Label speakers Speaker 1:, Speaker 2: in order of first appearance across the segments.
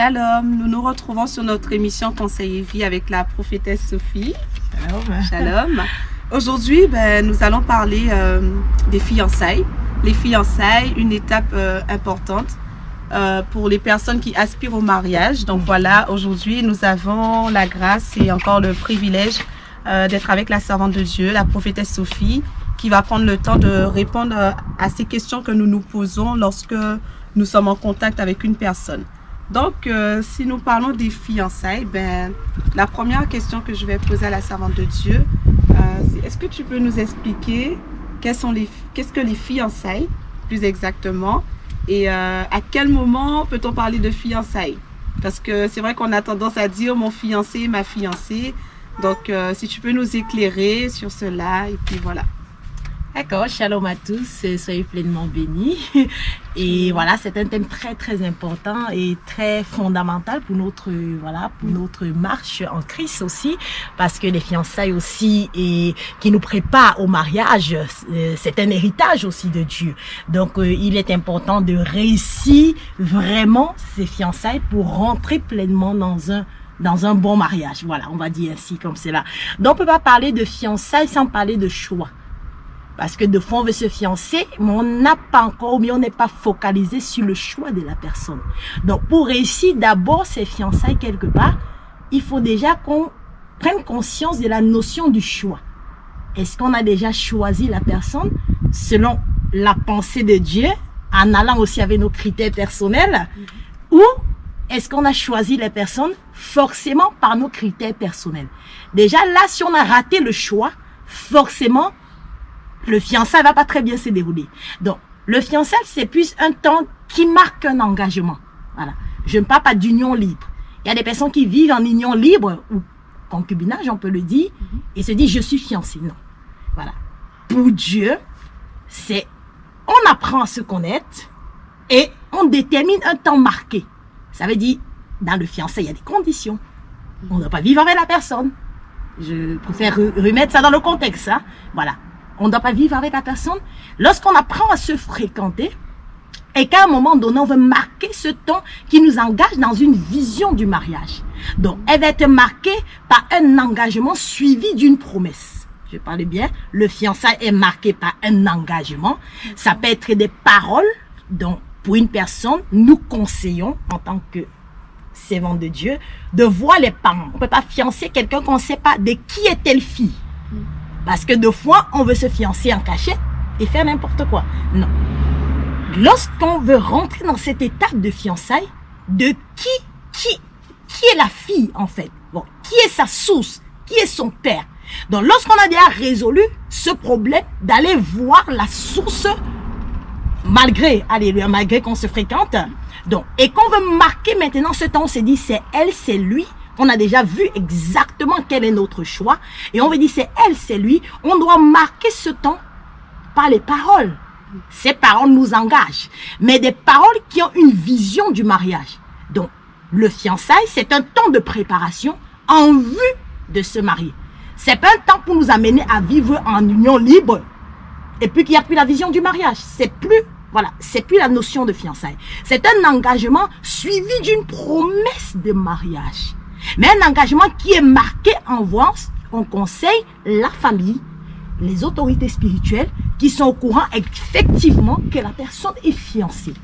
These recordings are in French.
Speaker 1: Shalom, nous nous retrouvons sur notre émission Conseil et Vie avec la prophétesse Sophie.
Speaker 2: Shalom.
Speaker 1: Shalom. Aujourd'hui, nous allons parler des fiançailles. Les fiançailles, une étape importante pour les personnes qui aspirent au mariage. Donc voilà, aujourd'hui, nous avons la grâce et encore le privilège d'être avec la servante de Dieu, la prophétesse Sophie, qui va prendre le temps de répondre à ces questions que nous nous posons lorsque nous sommes en contact avec une personne. Donc, si nous parlons des fiançailles, la première question que je vais poser à la servante de Dieu, c'est est-ce que tu peux nous expliquer qu'est-ce que les fiançailles, plus exactement, et à quel moment peut-on parler de fiançailles? Parce que c'est vrai qu'on a tendance à dire mon fiancé, ma fiancée. Donc, si tu peux nous éclairer sur cela, et puis voilà.
Speaker 2: D'accord, shalom à tous, soyez pleinement bénis. Et voilà, c'est un thème très très important et très fondamental pour notre marche en Christ aussi, parce que les fiançailles aussi et qui nous préparent au mariage, c'est un héritage aussi de Dieu. Donc il est important de réussir vraiment ces fiançailles pour rentrer pleinement dans un bon mariage. Voilà, on va dire ainsi comme cela. Donc on peut pas parler de fiançailles sans parler de choix. Parce que de fois, on veut se fiancer, mais on n'a pas encore, mais on n'est pas focalisé sur le choix de la personne. Donc, pour réussir d'abord ces fiançailles quelque part, il faut déjà qu'on prenne conscience de la notion du choix. Est-ce qu'on a déjà choisi la personne selon la pensée de Dieu, en allant aussi avec nos critères personnels, ou est-ce qu'on a choisi les personnes forcément par nos critères personnels? Déjà, là, si on a raté le choix, forcément, le fiançailles va pas très bien se dérouler. Donc, le fiançailles, c'est plus un temps qui marque un engagement. Voilà. Je ne parle pas d'union libre. Il y a des personnes qui vivent en union libre, ou concubinage, on peut le dire, et se disent, je suis fiancé. Non. Voilà. Pour Dieu, on apprend à se connaître et on détermine un temps marqué. Ça veut dire, dans le fiançailles, il y a des conditions. On ne doit pas vivre avec la personne. Je préfère remettre ça dans le contexte. Hein. Voilà. On ne doit pas vivre avec la personne. Lorsqu'on apprend à se fréquenter et qu'à un moment donné, on veut marquer ce temps qui nous engage dans une vision du mariage. Donc, elle va être marquée par un engagement suivi d'une promesse. Je parle bien, le fiançailles est marqué par un engagement. Ça peut être des paroles. Donc, pour une personne, nous conseillons en tant que servante de Dieu de voir les parents. On ne peut pas fiancer quelqu'un qu'on ne sait pas de qui est telle fille. Parce que deux fois, on veut se fiancer en cachette et faire n'importe quoi. Non. Lorsqu'on veut rentrer dans cette étape de fiançailles, de qui est la fille en fait? Bon, qui est sa source? Qui est son père? Donc, lorsqu'on a déjà résolu ce problème d'aller voir la source, malgré qu'on se fréquente, donc, et qu'on veut marquer maintenant ce temps, on se dit c'est elle, c'est lui. On a déjà vu exactement quel est notre choix. Et on veut dire c'est elle, c'est lui. On doit marquer ce temps par les paroles. Ces paroles nous engagent. Mais des paroles qui ont une vision du mariage. Donc, le fiançailles, c'est un temps de préparation en vue de se marier. C'est pas un temps pour nous amener à vivre en union libre. Et puis qu'il n'y a plus la vision du mariage. C'est plus la notion de fiançailles. C'est un engagement suivi d'une promesse de mariage. Mais un engagement qui est marqué en voie, on conseille la famille, les autorités spirituelles qui sont au courant effectivement que la personne est fiancée.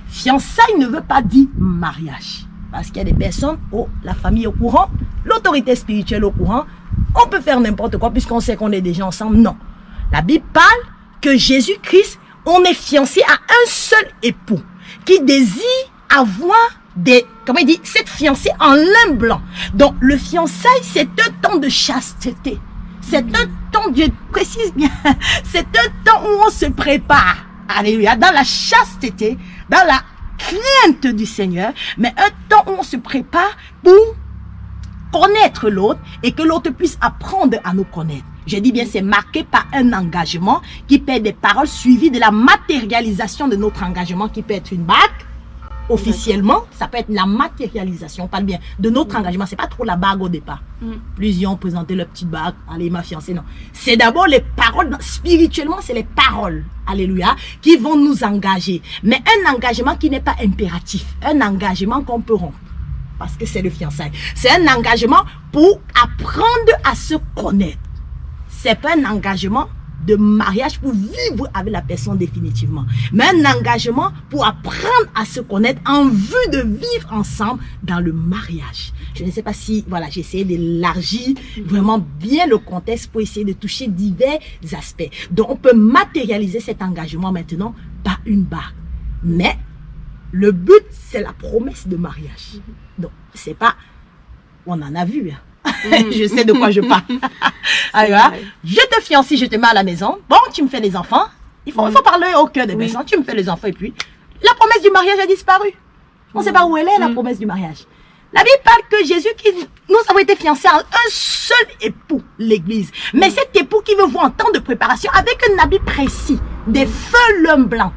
Speaker 2: Fiançailles ne veut pas dire mariage. Parce qu'il y a des personnes, la famille est au courant, l'autorité spirituelle est au courant, on peut faire n'importe quoi puisqu'on sait qu'on est déjà ensemble. Non. La Bible parle que Jésus-Christ, on est fiancé à un seul époux qui désire avoir cette fiancée en lin blanc. Donc, le fiançailles, c'est un temps de chasteté. C'est un temps, Dieu précise bien, c'est un temps où on se prépare. Alléluia. Dans la chasteté, dans la crainte du Seigneur, mais un temps où on se prépare pour connaître l'autre et que l'autre puisse apprendre à nous connaître. Je dis bien, c'est marqué par un engagement qui peut être des paroles suivies de la matérialisation de notre engagement qui peut être une bague. Officiellement, ça peut être la matérialisation, on parle bien de notre engagement. C'est pas trop la bague au départ. Plusieurs ont présenté leur petite bague, allez ma fiancée, non. C'est d'abord les paroles, spirituellement c'est les paroles, alléluia, qui vont nous engager. Mais un engagement qui n'est pas impératif, un engagement qu'on peut rompre. parce que c'est le fiançailles. C'est un engagement pour apprendre à se connaître. C'est pas un engagement de mariage pour vivre avec la personne définitivement, mais un engagement pour apprendre à se connaître en vue de vivre ensemble dans le mariage. Je ne sais pas si, voilà, j'ai essayé d'élargir vraiment bien le contexte pour essayer de toucher divers aspects. Donc, on peut matérialiser cet engagement maintenant par une bague. Mais, le but, c'est la promesse de mariage. Donc, c'est pas, on en a vu, hein. Je sais de quoi je parle. Alors, je te fiancie, je te mets à la maison. Bon, tu me fais les enfants. Il faut parler au cœur des personnes. Tu me fais les enfants et puis la promesse du mariage a disparu. On ne sait pas où elle est, la promesse du mariage. La Bible parle que Jésus, nous avons été fiancés à un seul époux, l'Église. Mais cet époux qui veut voir en temps de préparation avec un habit précis, des feux lin blanc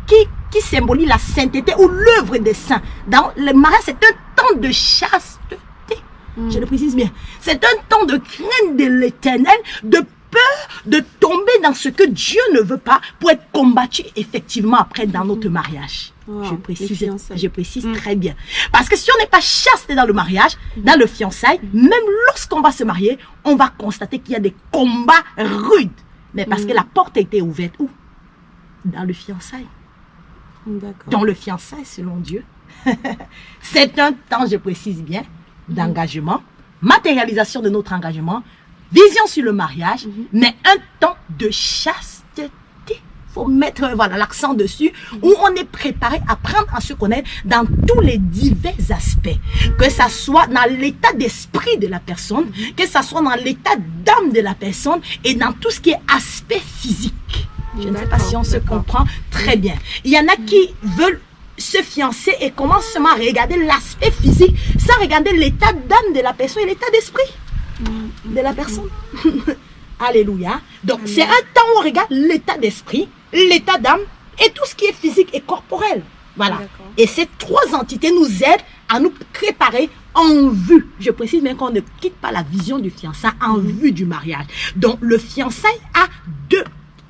Speaker 2: qui symbolise la sainteté ou l'œuvre des saints. Dans le mariage, c'est un temps de chasteté. Je le précise bien. C'est un temps de crainte de l'Éternel, de peur de tomber dans ce que Dieu ne veut pas pour être combattu effectivement après dans notre mariage.
Speaker 1: Wow,
Speaker 2: je précise très bien. Parce que si on n'est pas chaste dans le mariage, dans le fiançailles, même lorsqu'on va se marier, on va constater qu'il y a des combats rudes. Mais parce que la porte a été ouverte où? Dans le fiançailles. Dans le fiançailles, selon Dieu. C'est un temps, je précise bien, d'engagement, matérialisation de notre engagement, vision sur le mariage, mais un temps de chasteté. Il faut mettre l'accent dessus, où on est préparé à apprendre à se connaître dans tous les divers aspects. Que ça soit dans l'état d'esprit de la personne, que ça soit dans l'état d'âme de la personne et dans tout ce qui est aspect physique. Je ne sais pas si on se comprend très bien. Il y en a qui veulent se fiancer et commence seulement à regarder l'aspect physique sans regarder l'état d'âme de la personne et l'état d'esprit de la personne. Alléluia. Donc c'est un temps où on regarde l'état d'esprit, l'état d'âme et tout ce qui est physique et corporel. Voilà. Et ces trois entités nous aident à nous préparer en vue. Je précise bien qu'on ne quitte pas la vision du fiançailles en vue du mariage. Donc le fiançailles a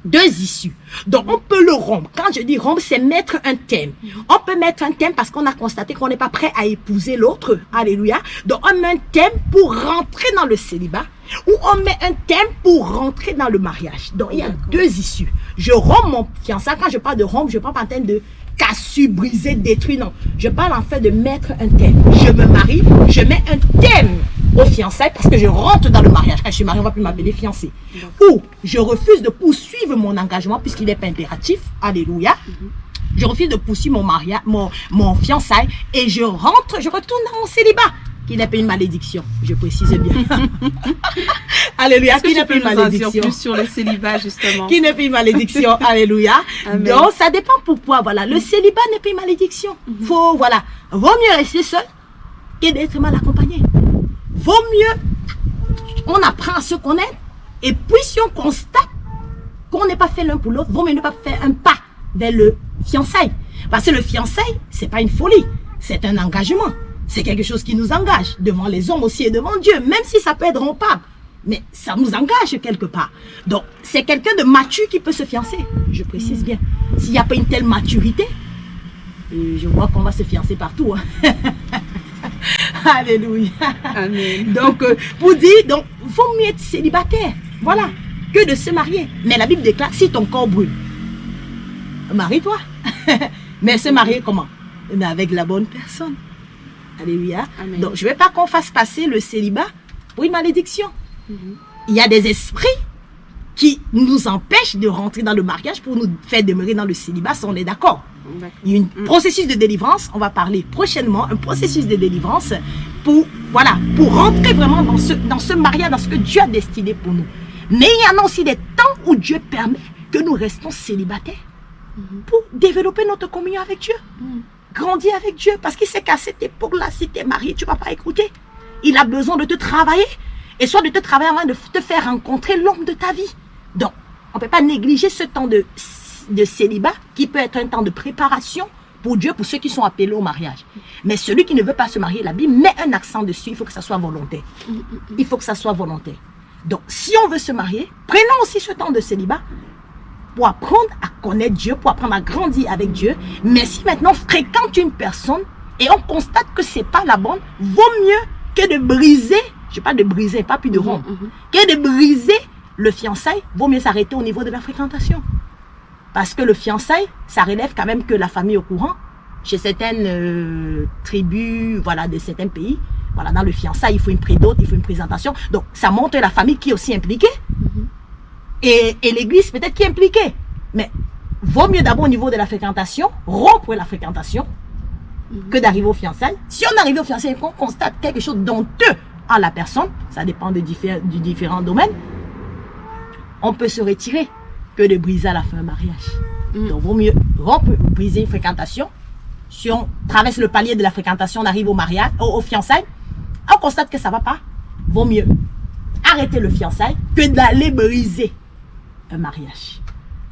Speaker 2: deux issues. Donc, on peut le rompre. Quand je dis rompre, c'est mettre un thème. On peut mettre un thème parce qu'on a constaté qu'on n'est pas prêt à épouser l'autre. Alléluia. Donc, on met un thème pour rentrer dans le célibat ou on met un thème pour rentrer dans le mariage. Donc, il y a deux issues. Je romps mon fiançailles. Quand je parle de rompre, je ne parle pas en termes de cassu, brisé, détruit. Non. Je parle en fait de mettre un thème. Je me marie, je mets un thème au fiançailles parce que je rentre dans le mariage. Quand je suis mariée, on ne va plus m'appeler fiancée. Ou je refuse de poursuivre mon engagement puisqu'il n'est pas impératif. Alléluia. Je refuse de poursuivre mon mariage, mon fiançailles et je rentre, je retourne dans mon célibat. Qui n'est pas une malédiction, je précise bien. Alléluia, qui n'est pas une malédiction.
Speaker 1: Plus sur le célibat, justement.
Speaker 2: Qui n'est pas une malédiction, alléluia. Amen. Donc, ça dépend pourquoi, voilà. Le célibat n'est pas une malédiction. Vaut mieux rester seul que d'être mal accompagné. Vaut mieux, on apprend à se connaître. Et puis, si on constate qu'on n'est pas fait l'un pour l'autre, vaut mieux ne pas faire un pas vers le fiançailles. Parce que le fiançailles, c'est pas une folie, c'est un engagement. C'est quelque chose qui nous engage devant les hommes aussi et devant Dieu, même si ça peut être rompable. Mais ça nous engage quelque part. Donc, c'est quelqu'un de mature qui peut se fiancer. Je précise bien. S'il n'y a pas une telle maturité, je vois qu'on va se fiancer partout. Hein. Alléluia.
Speaker 1: Amen.
Speaker 2: Donc, pour dire, donc, vaut mieux être célibataire. Voilà. Que de se marier. Mais la Bible déclare, si ton corps brûle, marie-toi. Mais se marier comment? Mais avec la bonne personne. Alléluia. Amen. Donc, je ne veux pas qu'on fasse passer le célibat pour une malédiction. Il y a des esprits qui nous empêchent de rentrer dans le mariage pour nous faire demeurer dans le célibat, si on est d'accord. Il y a un processus de délivrance, on va parler prochainement, un processus de délivrance pour rentrer vraiment dans ce mariage, dans ce que Dieu a destiné pour nous. Mais il y en a aussi des temps où Dieu permet que nous restons célibataires pour développer notre communion avec Dieu. Grandir avec Dieu, parce qu'il sait qu'à cette époque-là, si tu es marié, tu ne vas pas écouter. Il a besoin de te travailler, et soit de te travailler avant de te faire rencontrer l'homme de ta vie. Donc, on ne peut pas négliger ce temps de célibat, qui peut être un temps de préparation pour Dieu, pour ceux qui sont appelés au mariage. Mais celui qui ne veut pas se marier, la Bible met un accent dessus, il faut que ça soit volontaire. Il faut que ça soit volontaire. Donc, si on veut se marier, prenons aussi ce temps de célibat, pour apprendre à connaître Dieu, pour apprendre à grandir avec Dieu. Mais si maintenant on fréquente une personne et on constate que c'est pas la bonne, vaut mieux que de briser, je parle de briser, pas plus de rompre, que de briser le fiançailles, vaut mieux s'arrêter au niveau de la fréquentation. Parce que le fiançailles, ça relève quand même que la famille est au courant. Chez certaines tribus, voilà, de certains pays, voilà, dans le fiançailles, il faut une prédote, il faut une présentation. Donc, ça montre la famille qui est aussi impliquée. Et l'église peut-être qui est impliquée. Mais vaut mieux d'abord au niveau de la fréquentation, rompre la fréquentation, que d'arriver au fiançailles. Si on arrive au fiançailles et qu'on constate quelque chose d'honteux à la personne, ça dépend du différents domaines, on peut se retirer que de briser à la fin un mariage. Donc, vaut mieux rompre, briser une fréquentation. Si on traverse le palier de la fréquentation, on arrive au mariage, au fiançailles, on constate que ça ne va pas. Vaut mieux arrêter le fiançailles que d'aller briser un mariage.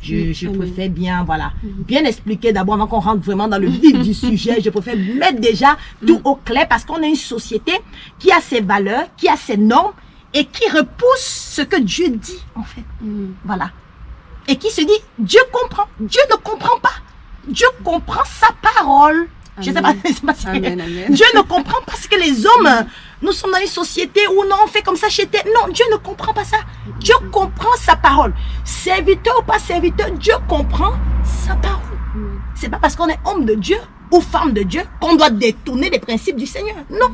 Speaker 2: Je préfère bien, voilà, bien expliquer d'abord avant qu'on rentre vraiment dans le vif du sujet. Je préfère mettre déjà tout au clair parce qu'on a une société qui a ses valeurs, qui a ses normes et qui repousse ce que Dieu dit, en fait. Voilà. Et qui se dit, Dieu comprend. Dieu ne comprend pas. Dieu comprend sa parole. Je ne sais pas si Dieu ne comprend pas parce que les hommes, nous sommes dans une société où non, on fait comme ça chez tes. Non, Dieu ne comprend pas ça. Dieu comprend sa parole. Serviteur ou pas serviteur, Dieu comprend sa parole. C'est pas parce qu'on est homme de Dieu ou femme de Dieu qu'on doit détourner les principes du Seigneur. Non.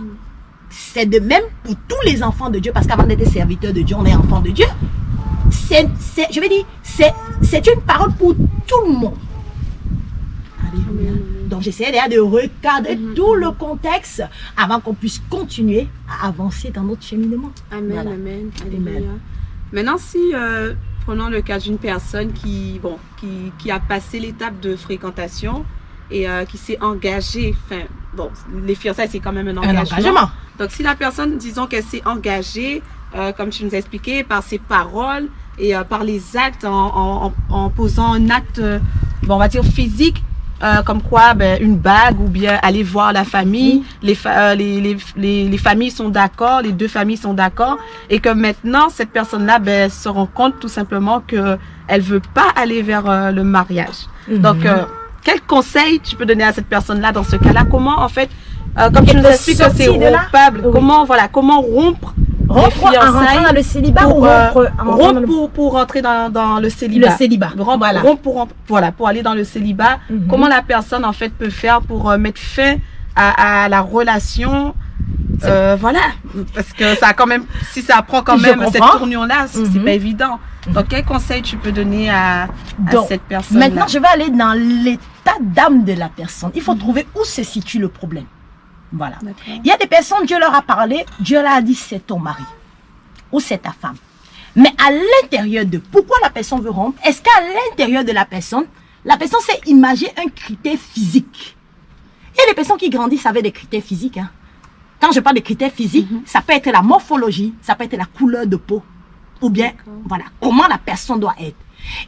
Speaker 2: C'est de même pour tous les enfants de Dieu parce qu'avant d'être serviteur de Dieu, on est enfant de Dieu. Je vais dire, c'est une parole pour tout le monde. Alléluia. Donc j'essaie déjà de recadrer tout le contexte avant qu'on puisse continuer à avancer dans notre cheminement.
Speaker 1: Amen,
Speaker 2: Voilà.
Speaker 1: amen, alléluia. Maintenant, si prenons le cas d'une personne qui a passé l'étape de fréquentation et qui s'est engagée, enfin, bon, les fiançailles, c'est quand même un engagement. Donc si la personne, disons qu'elle s'est engagée, comme tu nous as expliqué, par ses paroles et par les actes, en posant un acte, bon, on va dire physique, comme quoi une bague ou bien aller voir la famille, les familles sont d'accord, les deux familles sont d'accord et que maintenant cette personne-là se rend compte tout simplement que elle veut pas aller vers le mariage. Donc quel conseil tu peux donner à cette personne-là dans ce cas-là? Comment en fait, comme tu nous expliques que c'est rompable, comment rompre les fiançailles
Speaker 2: dans le célibat
Speaker 1: pour rentrer dans le célibat.
Speaker 2: Le célibat.
Speaker 1: Pour aller dans le célibat. Comment la personne en fait peut faire pour mettre fin à la relation. Voilà, parce que ça a quand même, si ça prend quand même cette tournure-là, c'est pas évident. Donc quel conseil tu peux donner à cette personne?
Speaker 2: Maintenant, je vais aller dans l'état d'âme de la personne. Il faut trouver où se situe le problème. Voilà. Il y a des personnes, Dieu leur a parlé, Dieu leur a dit c'est ton mari ou c'est ta femme. Mais à l'intérieur de pourquoi la personne veut rompre, est-ce qu'à l'intérieur de la personne s'est imaginer un critère physique? Il y a des personnes qui grandissent avec des critères physiques. Hein. Quand je parle de critères physiques, ça peut être la morphologie, ça peut être la couleur de peau, ou bien voilà comment la personne doit être.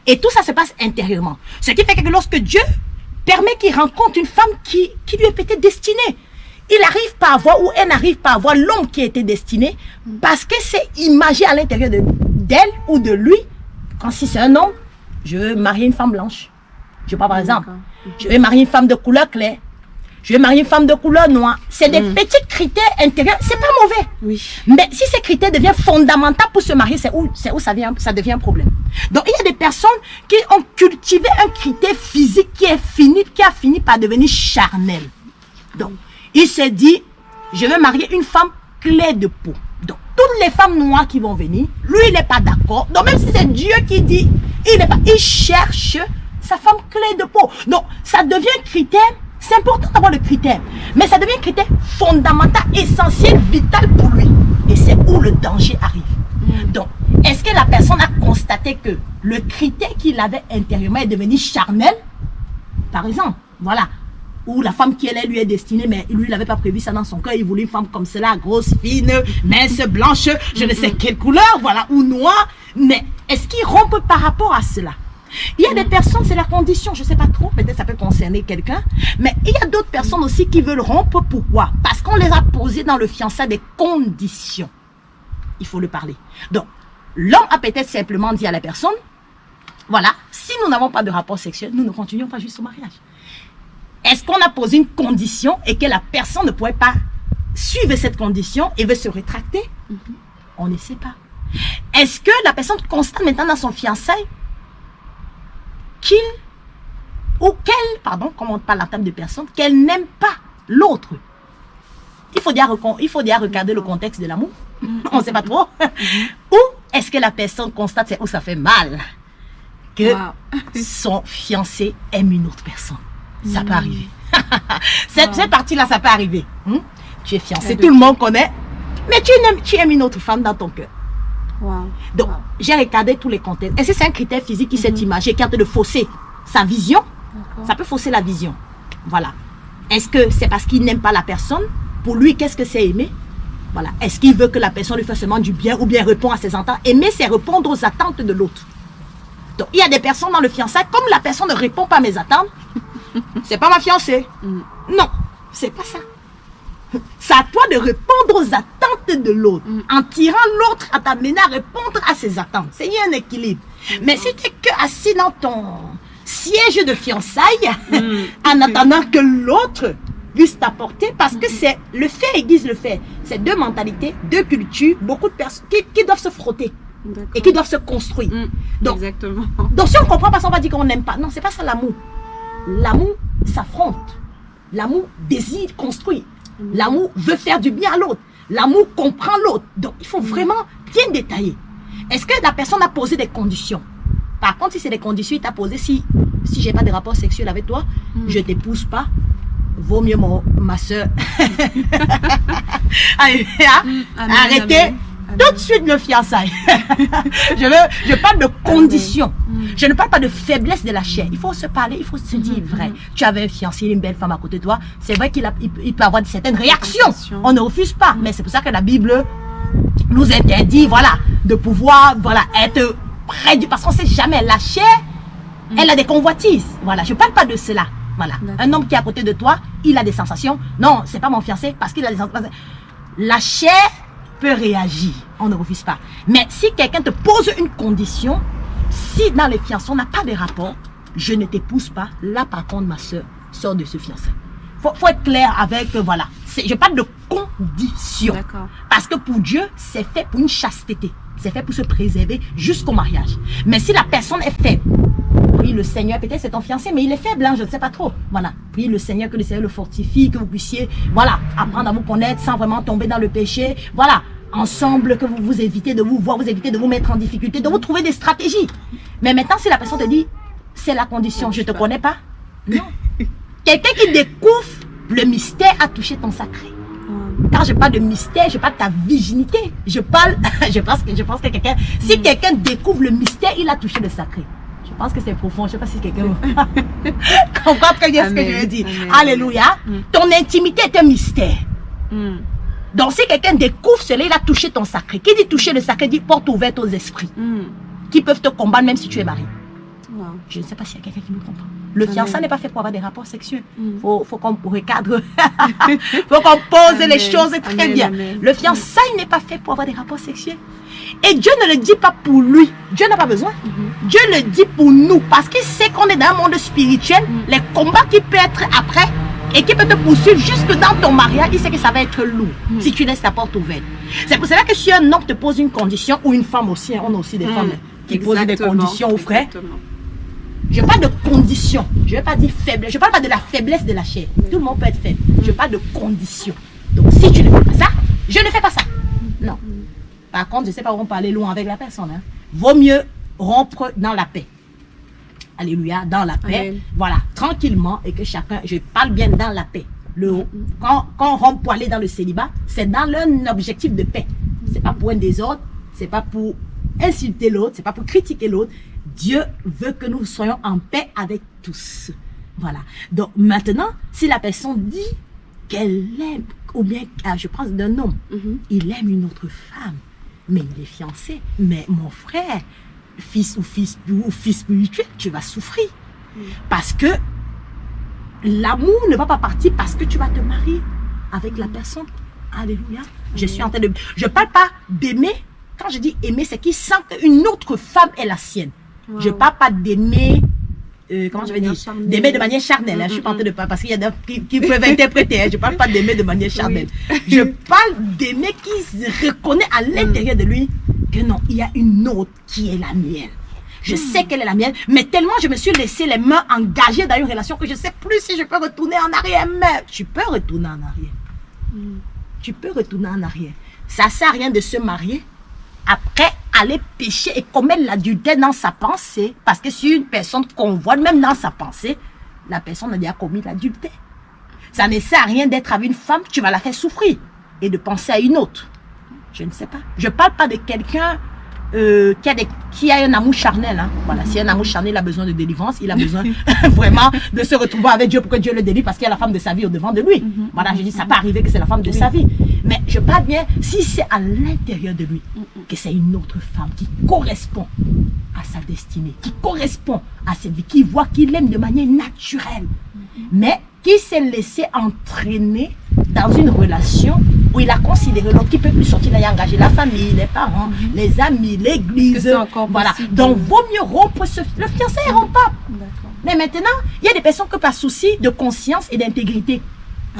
Speaker 2: Et tout ça se passe intérieurement. Ce qui fait que lorsque Dieu permet qu'il rencontre une femme qui lui est peut-être destinée, il n'arrive pas à voir ou elle n'arrive pas à voir l'homme qui a été destiné parce que c'est imagé à l'intérieur d'elle ou de lui. Quand si c'est un homme, je veux marier une femme blanche. Je parle par exemple, je vais marier une femme de couleur claire. Je vais marier une femme de couleur noire. C'est des petits critères intérieurs. C'est pas mauvais.
Speaker 1: Oui.
Speaker 2: Mais si ces critères deviennent fondamentaux pour se marier, c'est où ça devient un problème. Donc il y a des personnes qui ont cultivé un critère physique qui a fini par devenir charnel. Donc il s'est dit, je vais marier une femme claire de peau. Donc, toutes les femmes noires qui vont venir, lui, il n'est pas d'accord. Donc, même si c'est Dieu qui dit, il cherche sa femme claire de peau. Donc, ça devient un critère, c'est important d'avoir le critère, mais ça devient un critère fondamental, essentiel, vital pour lui. Et c'est où le danger arrive. Donc, est-ce que la personne a constaté que le critère qu'il avait intérieurement est devenu charnel? Par exemple, voilà. Ou la femme qui elle lui est destinée, mais lui, il n'avait pas prévu ça dans son cœur. Il voulait une femme comme cela, grosse, fine, mince, blanche, je ne sais quelle couleur, voilà, ou noire. Mais est-ce qu'il rompt par rapport à cela? Il y a des personnes, c'est la condition, je ne sais pas trop, peut-être ça peut concerner quelqu'un. Mais il y a d'autres personnes aussi qui veulent rompre. Pourquoi? Parce qu'on les a posées dans le fiançailles des conditions. Il faut le parler. Donc, l'homme a peut-être simplement dit à la personne, voilà, si nous n'avons pas de rapport sexuel, nous ne continuons pas jusqu'au mariage. Est-ce qu'on a posé une condition et que la personne ne pourrait pas suivre cette condition et veut se rétracter? On ne sait pas. Est-ce que la personne constate maintenant dans son fiançailles qu'il ou qu'elle, pardon, comme on parle en termes de personne, qu'elle n'aime pas l'autre? Il faut déjà regarder le contexte de l'amour. On ne sait pas trop. Ou est-ce que la personne constate où ça fait mal que son fiancé aime une autre personne? Ça peut arriver. Cette partie-là, ça peut arriver. Tu es fiancé, tout le monde connaît, mais tu aimes une autre femme dans ton cœur. Donc, j'ai regardé tous les contextes. Est-ce que c'est un critère physique qui s'est imagé, qui est en train de fausser sa vision? Ça peut fausser la vision. Voilà. Est-ce que c'est parce qu'il n'aime pas la personne? Pour lui, qu'est-ce que c'est aimer? Voilà. Est-ce qu'il veut que la personne lui fasse seulement du bien ou bien répond à ses attentes? Aimer, c'est répondre aux attentes de l'autre. Donc, il y a des personnes dans le fiançailles, comme la personne ne répond pas à mes attentes, c'est pas ma fiancée. Non, c'est pas ça. C'est à toi de répondre aux attentes de l'autre, en tirant l'autre à t'amener à répondre à ses attentes. C'est un équilibre. Mais si tu es que assis dans ton siège de fiançailles, en attendant que l'autre puisse t'apporter, parce que c'est le fait aiguise le fait. C'est deux mentalités, deux cultures, beaucoup de personnes qui doivent se frotter et qui doivent se construire. Donc,
Speaker 1: exactement.
Speaker 2: Donc si on ne comprend pas ça, on va dire qu'on n'aime pas. Non, c'est pas ça l'amour. L'amour s'affronte. L'amour désire construire. L'amour veut faire du bien à l'autre. L'amour comprend l'autre. Donc, il faut vraiment bien détailler. Est-ce que la personne a posé des conditions? Par contre, si c'est des conditions, il t'a posé, si j'ai pas de rapport sexuel avec toi, je t'épouse pas, vaut mieux ma soeur. Arrêtez tout de suite le fiançailles. je parle de conditions. Je ne parle pas de faiblesse de la chair. Il faut se parler, il faut se dire vrai. Tu avais un fiancé, une belle femme à côté de toi. C'est vrai qu'il peut avoir certaines réactions. On ne refuse pas. Mais c'est pour ça que la Bible nous interdit, voilà, de pouvoir, voilà, être près du... Parce qu'on ne sait jamais, la chair, elle a des convoitises. Voilà, je ne parle pas de cela. Voilà. Un homme qui est à côté de toi, il a des sensations. Non, c'est pas mon fiancé parce qu'il a des sensations. La chair peut réagir. On ne refuse pas. Mais si quelqu'un te pose une condition, si dans les fiançailles on n'a pas de rapport, je ne t'épouse pas. Là, par contre, ma soeur, sort de ce fiançailles. Faut être clair avec, voilà. Je parle de condition. Parce que pour Dieu, c'est fait pour une chasteté. C'est fait pour se préserver jusqu'au mariage. Mais si la personne est faible, prie le Seigneur, peut-être c'est ton fiancé, mais il est faible, hein, je ne sais pas trop. Voilà, prie le Seigneur, que le Seigneur le fortifie, que vous puissiez, voilà, apprendre à vous connaître sans vraiment tomber dans le péché. Voilà, ensemble, que vous vous évitez de vous voir, vous évitez de vous mettre en difficulté, de vous trouver des stratégies. Mais maintenant, si la personne te dit, c'est la condition, je ne te connais pas. Non. Quelqu'un qui découvre le mystère a touché ton sacré. Quand je parle de mystère, je parle de ta virginité. Je pense que quelqu'un, si quelqu'un découvre le mystère, il a touché le sacré. Je pense que c'est profond. Je ne sais pas si quelqu'un comprend très bien ce que je veux dire. Alléluia. Ton intimité est un mystère. Donc si quelqu'un découvre cela, il a touché ton sacré. Qui dit toucher le sacré dit porte ouverte aux esprits qui peuvent te combattre même si tu es marié. Je ne sais pas s'il y a quelqu'un qui me comprend. Le fiançailles n'est pas fait pour avoir des rapports sexuels. Faut qu'on recadre. Faut qu'on pose les choses très bien. Le fiançailles n'est pas fait pour avoir des rapports sexuels. Et Dieu ne le dit pas pour lui. Dieu n'a pas besoin. Dieu le dit pour nous. Parce qu'il sait qu'on est dans un monde spirituel. Les combats qui peuvent être après et qui peuvent te poursuivre jusque dans ton mariage, il sait que ça va être lourd si tu laisses ta porte ouverte. C'est pour cela que si un homme te pose une condition, ou une femme aussi, on a aussi des femmes qui posent des conditions aux frères. Je parle de conditions. Je ne vais pas dire faiblesse. Je ne parle pas de la faiblesse de la chair. Tout le monde peut être faible. Je parle de conditions. Donc, si tu ne fais pas ça, je ne fais pas ça. Non. Par contre, je ne sais pas où on peut aller loin avec la personne. Hein. Vaut mieux rompre dans la paix. Alléluia, dans la paix. Amen. Voilà, tranquillement et que chacun, je parle bien dans la paix. Quand on rompt pour aller dans le célibat, c'est dans un objectif de paix. Ce n'est pas pour un désordre, ce n'est pas pour insulter l'autre, ce n'est pas pour critiquer l'autre. Dieu veut que nous soyons en paix avec tous. Voilà. Donc maintenant, si la personne dit qu'elle aime, ou bien, je pense d'un homme, il aime une autre femme, mais il est fiancé, mais mon frère, fils spirituel, tu vas souffrir. Parce que l'amour ne va pas partir parce que tu vas te marier avec la personne. Alléluia. Je suis en train de... Je ne parle pas d'aimer. Quand je dis aimer, c'est qu'il sent qu'une autre femme est la sienne. Je ne parle pas d'aimer comment je vais dire,
Speaker 1: charnelle.
Speaker 2: d'aimer de manière charnelle. Hein. Je suis pas en train de parler parce qu'il y a d'autres qui peuvent interpréter. Hein. Je parle pas d'aimer de manière charnelle. Je parle d'aimer qui reconnaît à l'intérieur de lui que non, il y a une autre qui est la mienne. Je sais qu'elle est la mienne, mais tellement je me suis laissé les mains engagées dans une relation que je ne sais plus si je peux retourner en arrière. Mais tu peux retourner en arrière. Tu peux retourner en arrière. Ça ne sert à rien de se marier, après aller pécher et commettre l'adultère dans sa pensée. Parce que si une personne convoite, même dans sa pensée, la personne a déjà commis l'adultère. Ça ne sert à rien d'être avec une femme, tu vas la faire souffrir. Et de penser à une autre. Je ne sais pas. Je ne parle pas de quelqu'un qui a un amour charnel. Hein. Voilà, si un amour charnel, il a besoin de délivrance, il a besoin vraiment de se retrouver avec Dieu pour que Dieu le délivre parce qu'il y a la femme de sa vie au devant de lui. Voilà, je dis, ça peut arriver que c'est la femme de sa vie. Mais je parle bien, si c'est à l'intérieur de lui, que c'est une autre femme qui correspond à sa destinée, qui correspond à cette vie, qui voit qu'il aime de manière naturelle, mais qui s'est laissé entraîner dans une relation où il a considéré l'autre qui peut plus sortir d'aller engager la famille, les parents, les amis, l'église. Voilà. Donc, vaut mieux rompre le fiancé est rompable. Mais maintenant, il y a des personnes que par souci de conscience et d'intégrité,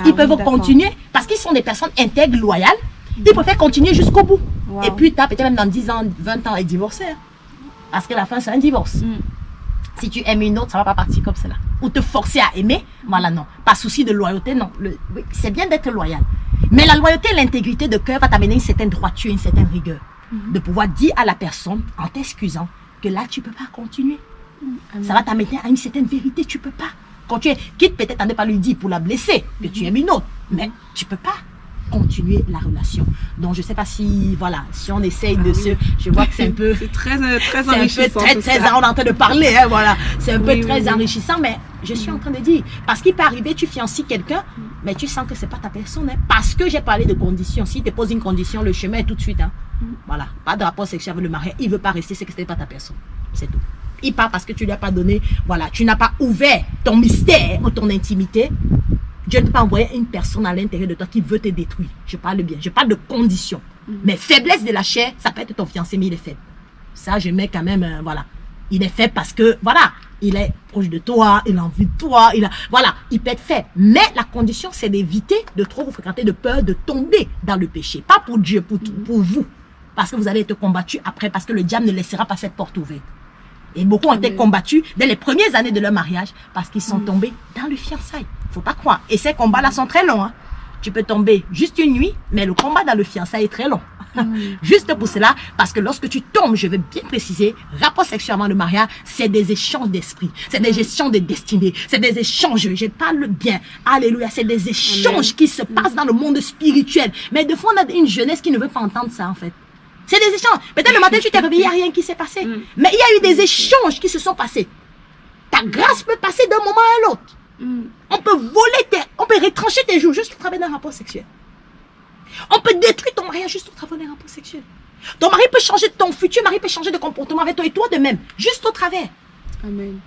Speaker 2: ils peuvent continuer parce qu'ils sont des personnes intègres, loyales. Ils préfèrent continuer jusqu'au bout. Et puis, peut-être même dans 10 ans, 20 ans, et divorcer. Hein. Parce que la fin, c'est un divorce. Si tu aimes une autre, ça ne va pas partir comme cela. Ou te forcer à aimer, voilà, non. Pas souci de loyauté, non. Oui, c'est bien d'être loyal. Mais la loyauté et l'intégrité de cœur va t'amener une certaine droiture, une certaine rigueur. De pouvoir dire à la personne, en t'excusant, que là, tu ne peux pas continuer. Ça va t'amener à une certaine vérité, tu ne peux pas continuer. Quitte peut-être à ne pas lui dire pour la blesser, que tu aimes une autre. Mais tu ne peux pas continuer la relation. Donc, je ne sais pas si, voilà, si on essaye de se... Je vois que c'est un peu...
Speaker 1: C'est très enrichissant.
Speaker 2: On est en train de parler, hein, voilà. C'est un peu très enrichissant, mais je suis en train de dire, parce qu'il peut arriver, tu fiancies quelqu'un, mais tu sens que ce n'est pas ta personne. Hein, parce que j'ai parlé de conditions. S'il te pose une condition, le chemin est tout de suite. Hein. Voilà. Pas de rapport sexuel avec le mari. Il ne veut pas rester, c'est que ce n'est pas ta personne. C'est tout. Il part parce que tu ne lui as pas donné, voilà, tu n'as pas ouvert ton mystère ou ton intimité. Dieu ne peut pas envoyer une personne à l'intérieur de toi qui veut te détruire. Je parle bien. Je parle de conditions. Mais faiblesse de la chair, ça peut être ton fiancé, mais il est faible. Ça, je mets quand même, voilà. Il est faible parce que, voilà, il est proche de toi, il a envie de toi, voilà, il peut être faible. Mais la condition, c'est d'éviter de trop vous fréquenter, de peur de tomber dans le péché. Pas pour Dieu, pour vous. Parce que vous allez être combattu après, parce que le diable ne laissera pas cette porte ouverte. Et beaucoup ont été combattus dès les premières années de leur mariage parce qu'ils sont tombés dans le fiançailles. Faut pas croire. Et ces combats-là sont très longs. Hein. Tu peux tomber juste une nuit, mais le combat dans le fiançailles est très long. Juste pour cela, parce que lorsque tu tombes, je veux bien préciser, rapport sexuel avant le mariage, c'est des échanges d'esprit, c'est des échanges de destinée, c'est des échanges, je parle bien, alléluia, c'est des échanges qui se passent dans le monde spirituel. Mais des fois, on a une jeunesse qui ne veut pas entendre ça en fait. C'est des échanges. Peut-être le matin, tu t'es réveillé, il n'y a rien qui s'est passé. Mais il y a eu des échanges qui se sont passés. Ta grâce peut passer d'un moment à l'autre. On peut voler, on peut retrancher tes jours juste au travers d'un rapport sexuel. On peut détruire ton mariage juste au travers d'un rapport sexuel. Ton mari peut changer, ton futur mari peut changer de comportement avec toi et toi de même, juste au travers.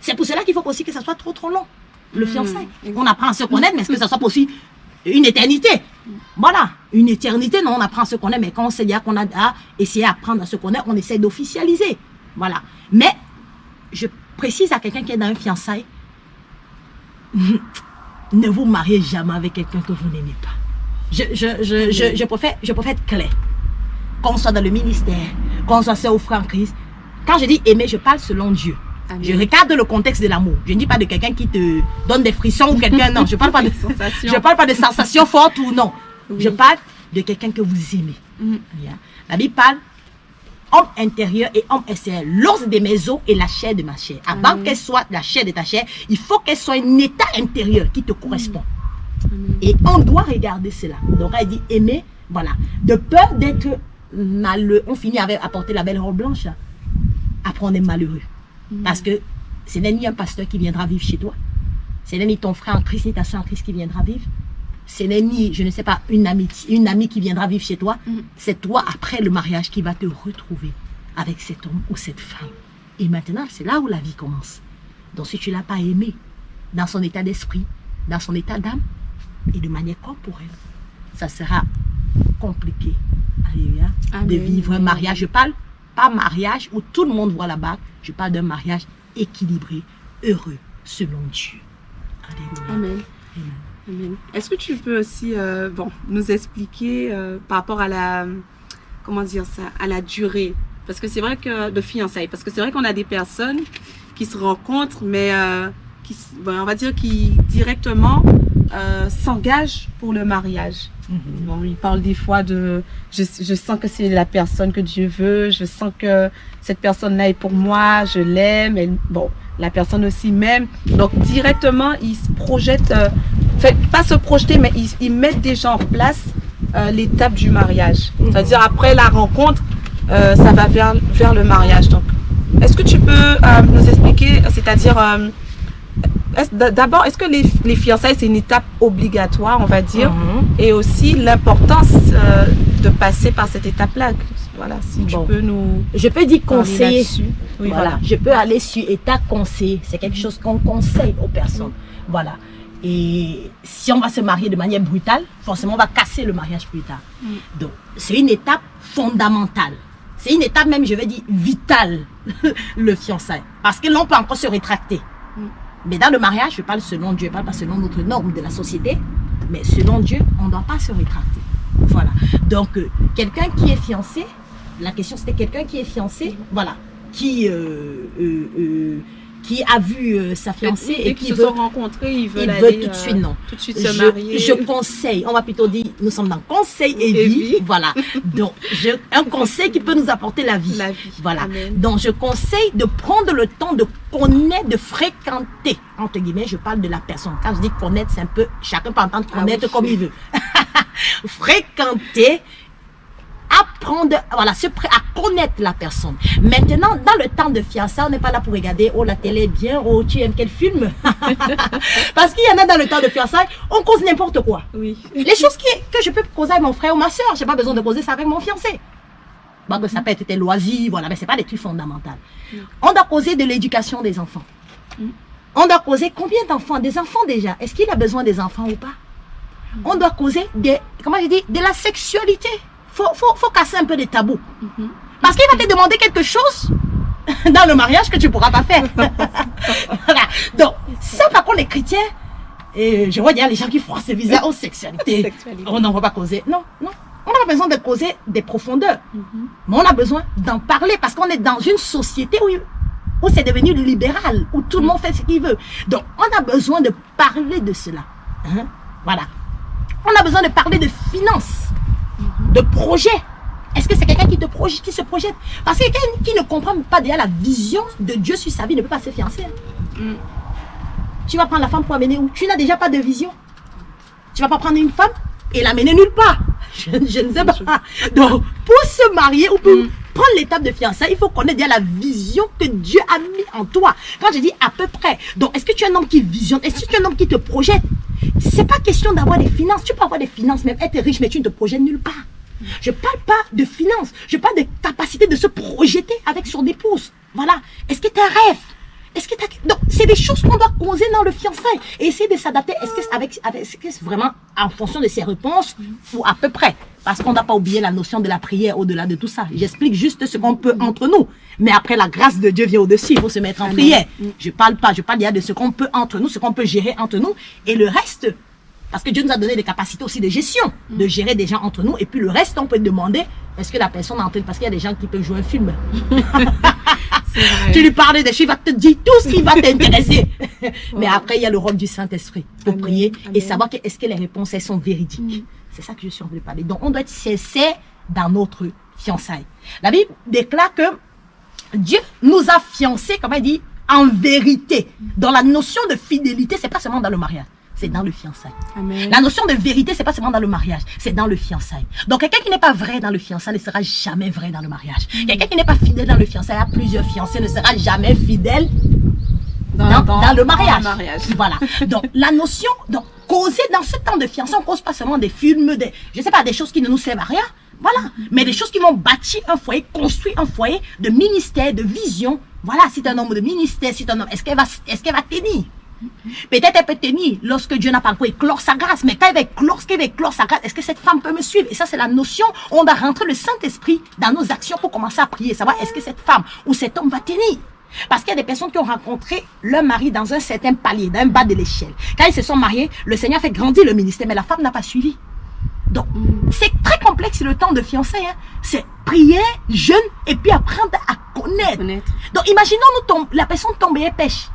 Speaker 2: C'est pour cela qu'il faut aussi que ça soit trop long. Le fiançailles. On apprend à se connaître, mais est-ce que ça soit aussi une éternité? Voilà, une éternité, non, on apprend à se connaître, mais quand on sait qu'on a à essayer d'apprendre à se connaître, on essaie d'officialiser. Voilà. Mais, je précise à quelqu'un qui est dans un fiançailles, ne vous mariez jamais avec quelqu'un que vous n'aimez pas. Je préfère être clair. Qu'on soit dans le ministère, qu'on soit sœur ou frère en Christ. Quand je dis aimer, je parle selon Dieu. Amen. Je regarde le contexte de l'amour. Je ne dis pas de quelqu'un qui te donne des frissons ou quelqu'un, non. Je ne parle pas de sensations. Je parle pas de sensations fortes ou non. Je parle de quelqu'un que vous aimez. La Bible parle homme intérieur et homme extérieur. L'os de mes os et la chair de ma chair. Avant qu'elle soit la chair de ta chair, il faut qu'elle soit un état intérieur qui te correspond. Et on doit regarder cela. Donc elle dit aimer, voilà. De peur d'être malheureux. On finit avec apporter la belle robe blanche. Après on est malheureux. Parce que ce n'est ni un pasteur qui viendra vivre chez toi. Ce n'est ni ton frère en Christ, ni ta soeur en Christ qui viendra vivre. Ce n'est ni, je ne sais pas, une amie qui viendra vivre chez toi. C'est toi, après le mariage, qui va te retrouver avec cet homme ou cette femme. Et maintenant, c'est là où la vie commence. Donc, si tu ne l'as pas aimé, dans son état d'esprit, dans son état d'âme, et de manière corporelle, ça sera compliqué. Alléluia. De vivre un mariage. Je parle pas mariage où tout le monde voit la bague. Je parle d'un mariage équilibré, heureux, selon Dieu. Alléluia.
Speaker 1: Amen. Amen. Est-ce que tu peux aussi nous expliquer par rapport à la, comment dire ça, à la durée? Parce que c'est vrai que de fiançailles, parce que c'est vrai qu'on a des personnes qui se rencontrent, mais on va dire qui directement s'engagent pour le mariage. Bon, ils parlent des fois de je sens que c'est la personne que Dieu veut, je sens que cette personne-là est pour moi, je l'aime, bon, la personne aussi m'aime. Donc directement, ils se projettent, pas se projeter, mais ils mettent déjà en place l'étape du mariage. C'est-à-dire après la rencontre, ça va vers le mariage. Donc, est-ce que tu peux nous expliquer, c'est-à-dire d'abord, est-ce que les fiançailles, c'est une étape obligatoire, on va dire, et aussi l'importance de passer par cette étape-là? Voilà, si tu peux nous...
Speaker 2: Je peux dire conseiller.
Speaker 1: Oui,
Speaker 2: voilà. Je peux aller sur état conseil. C'est quelque chose qu'on conseille aux personnes. Voilà. Et si on va se marier de manière brutale, forcément, on va casser le mariage plus tard. Donc, c'est une étape fondamentale. C'est une étape même, je vais dire, vitale, le fiançailles. Parce que l'on peut encore se rétracter. Mais dans le mariage, je parle selon Dieu, je parle pas selon notre norme de la société, mais selon Dieu, on ne doit pas se rétracter. Voilà. Donc, quelqu'un qui est fiancé, la question c'était quelqu'un qui est fiancé, voilà, qui a vu sa fiancée et qui
Speaker 1: se sont rencontrés, ils veulent
Speaker 2: tout de suite, non.
Speaker 1: Tout de suite se marier.
Speaker 2: Je conseille, on va plutôt dire, nous sommes dans conseil et vie. Voilà. Donc, un conseil qui peut nous apporter la vie. Voilà.
Speaker 1: Amen.
Speaker 2: Donc, je conseille de prendre le temps de connaître, de fréquenter. Entre guillemets, je parle de la personne. Quand je dis connaître, c'est un peu, chacun peut entendre connaître comme il veut. Fréquenter, apprendre, voilà, à connaître la personne. Maintenant, dans le temps de fiançailles, on n'est pas là pour regarder, oh la télé est bien, oh tu aimes quel film. Parce qu'il y en a dans le temps de fiançailles, on cause n'importe quoi.
Speaker 1: Oui.
Speaker 2: Les choses que je peux causer avec mon frère ou ma soeur, j'ai pas besoin de causer ça avec mon fiancé. Bon, que ça peut être des loisirs, voilà, mais c'est pas des trucs fondamentaux. On doit causer de l'éducation des enfants. On doit causer combien d'enfants? Des enfants déjà. Est-ce qu'il a besoin des enfants ou pas? On doit causer comment je dis, de la sexualité. Faut casser un peu les tabous. Parce qu'il va te demander quelque chose dans le mariage que tu ne pourras pas faire. Voilà. Donc, ça par contre les chrétiens, je vois il y a les gens qui froissent le visage, sexualité. On n'en va pas causer. Non. On n'a pas besoin de causer des profondeurs. Mais on a besoin d'en parler parce qu'on est dans une société où c'est devenu libéral, où tout le monde fait ce qu'il veut. Donc, on a besoin de parler de cela. Voilà. On a besoin de parler de finances, de projets. Est-ce que c'est quelqu'un qui se projette? Parce que quelqu'un qui ne comprend pas déjà la vision de Dieu sur sa vie ne peut pas se fiancer. Tu vas prendre la femme pour amener où? Tu n'as déjà pas de vision. Tu ne vas pas prendre une femme et l'amener nulle part. Je ne sais pas. Donc, pour se marier ou pour prendre l'étape de fiançailles, il faut connaître déjà la vision que Dieu a mis en toi. Quand je dis à peu près, donc est-ce que tu es un homme qui visionne? Est-ce que tu es un homme qui te projette? C'est pas question d'avoir des finances. Tu peux avoir des finances, même être riche, mais tu ne te projettes nulle part. Je ne parle pas de finances. Je parle de capacité de se projeter avec son épouse. Voilà. Est-ce que tu as un rêve? Donc, c'est des choses qu'on doit causer dans le fiançailles. Et essayer de s'adapter. Est-ce que c'est vraiment en fonction de ses réponses ou à peu près? Parce qu'on n'a pas oublié la notion de la prière au-delà de tout ça. J'explique juste ce qu'on peut entre nous. Mais après, la grâce de Dieu vient au-dessus. Il faut se mettre en prière. Je parle déjà de ce qu'on peut entre nous, ce qu'on peut gérer entre nous. Et le reste, parce que Dieu nous a donné des capacités aussi de gestion, de gérer des gens entre nous. Et puis le reste, on peut demander, est-ce que la personne est en train de... Parce qu'il y a des gens qui peuvent jouer un film. Tu lui parles des choses, il va te dire tout ce qui va t'intéresser. Mais après, il y a le rôle du Saint-Esprit pour prier et savoir que est-ce que les réponses elles sont véridiques. C'est ça que je suis en train de parler. Donc, on doit être sincère dans notre fiançailles. La Bible déclare que Dieu nous a fiancés, comme elle dit, en vérité. Dans la notion de fidélité, c'est pas seulement dans le mariage. C'est dans le fiançailles.
Speaker 1: Amen.
Speaker 2: La notion de vérité, c'est pas seulement dans le mariage, c'est dans le fiançailles. Donc, quelqu'un qui n'est pas vrai dans le fiançailles ne sera jamais vrai dans le mariage. Quelqu'un qui n'est pas fidèle dans le fiançailles à plusieurs fiancés ne sera jamais fidèle dans le mariage. Voilà. Donc, la notion, donc, causer dans ce temps de fiançailles, on cause pas seulement des films, je sais pas, des choses qui ne nous servent à rien. Voilà. Mais des choses qui vont bâtir un foyer, construire un foyer de ministère, de vision. Voilà. Si tu es un homme de ministère, si tu es un homme, est-ce qu'elle va tenir? Peut-être elle peut tenir lorsque Dieu n'a pas encore éclore sa grâce, mais quand lorsqu'elle va éclore sa grâce, est-ce que cette femme peut me suivre? Et ça, c'est la notion, on doit rentrer le Saint-Esprit dans nos actions pour commencer à prier, savoir est-ce que cette femme ou cet homme va tenir. Parce qu'il y a des personnes qui ont rencontré leur mari dans un certain palier, dans un bas de l'échelle. Quand ils se sont mariés, le Seigneur fait grandir le ministère, mais la femme n'a pas suivi. Donc, c'est très complexe le temps de fiançailles. Hein. C'est prier, jeûne, et puis apprendre à connaître. Donc, imaginons la personne tombe et pêche.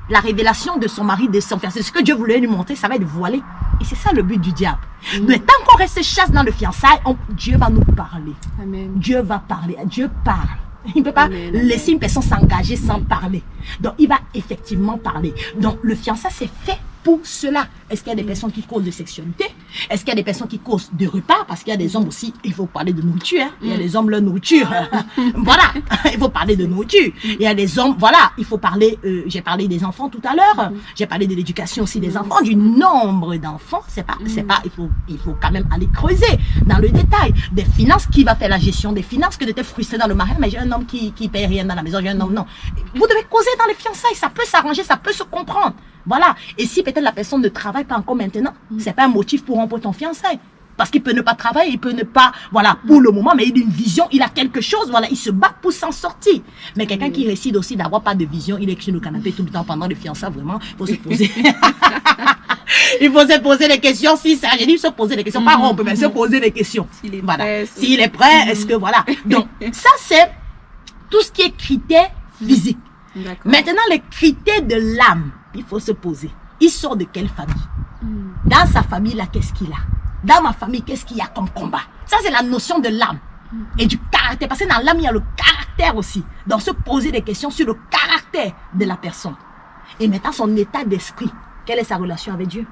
Speaker 2: La révélation de son mari, de son fiancé, ce que Dieu voulait lui montrer, ça va être voilé. Et c'est ça le but du diable. Mais tant qu'on reste chasse dans le fiançailles, Dieu va nous parler.
Speaker 1: Amen.
Speaker 2: Dieu va parler. Dieu parle. Il ne peut pas laisser une personne s'engager sans parler. Donc, il va effectivement parler. Donc, le fiançailles, c'est fait pour cela. Est-ce qu'il y a des personnes qui causent de sexualité? Est-ce qu'il y a des personnes qui causent de repas? Parce qu'il y a des hommes aussi, il faut parler de nourriture. Hein. Il y a des hommes, leur nourriture. Voilà, il faut parler de nourriture. Il y a des hommes, voilà, il faut parler, j'ai parlé des enfants tout à l'heure. J'ai parlé de l'éducation aussi des enfants, du nombre d'enfants. C'est pas, il faut quand même aller creuser dans le détail. Des finances, qui va faire la gestion des finances, que d'être frustré dans le mariage, mais j'ai un homme qui paye rien dans la maison, j'ai un homme, non. Vous devez causer dans les fiançailles, ça peut s'arranger, ça peut se comprendre. Voilà. Et si peut-être la personne ne travaille pas encore maintenant, c'est pas un motif pour rompre ton fiançailles. Parce qu'il peut ne pas travailler, il peut ne pas, voilà, pour le moment, mais il a une vision, il a quelque chose, voilà, il se bat pour s'en sortir. Mais quelqu'un qui décide aussi d'avoir pas de vision, il est sur le canapé tout le temps pendant le fiançailles, vraiment, il faut se poser. Il faut se poser des questions, si ça, j'ai dit se poser des questions, pas rompre, mais se poser des questions. S'il est prêt, s'il est prêt, est-ce que, voilà. Donc, ça, c'est tout ce qui est critères physiques. Maintenant, les critères de l'âme, il faut se poser. Il sort de quelle famille? Dans sa famille, là, qu'est-ce qu'il a? Dans ma famille, qu'est-ce qu'il y a comme combat? Ça, c'est la notion de l'âme et du caractère. Parce que dans l'âme, il y a le caractère aussi. Donc, se poser des questions sur le caractère de la personne. Et maintenant, son état d'esprit. Quelle est sa relation avec Dieu?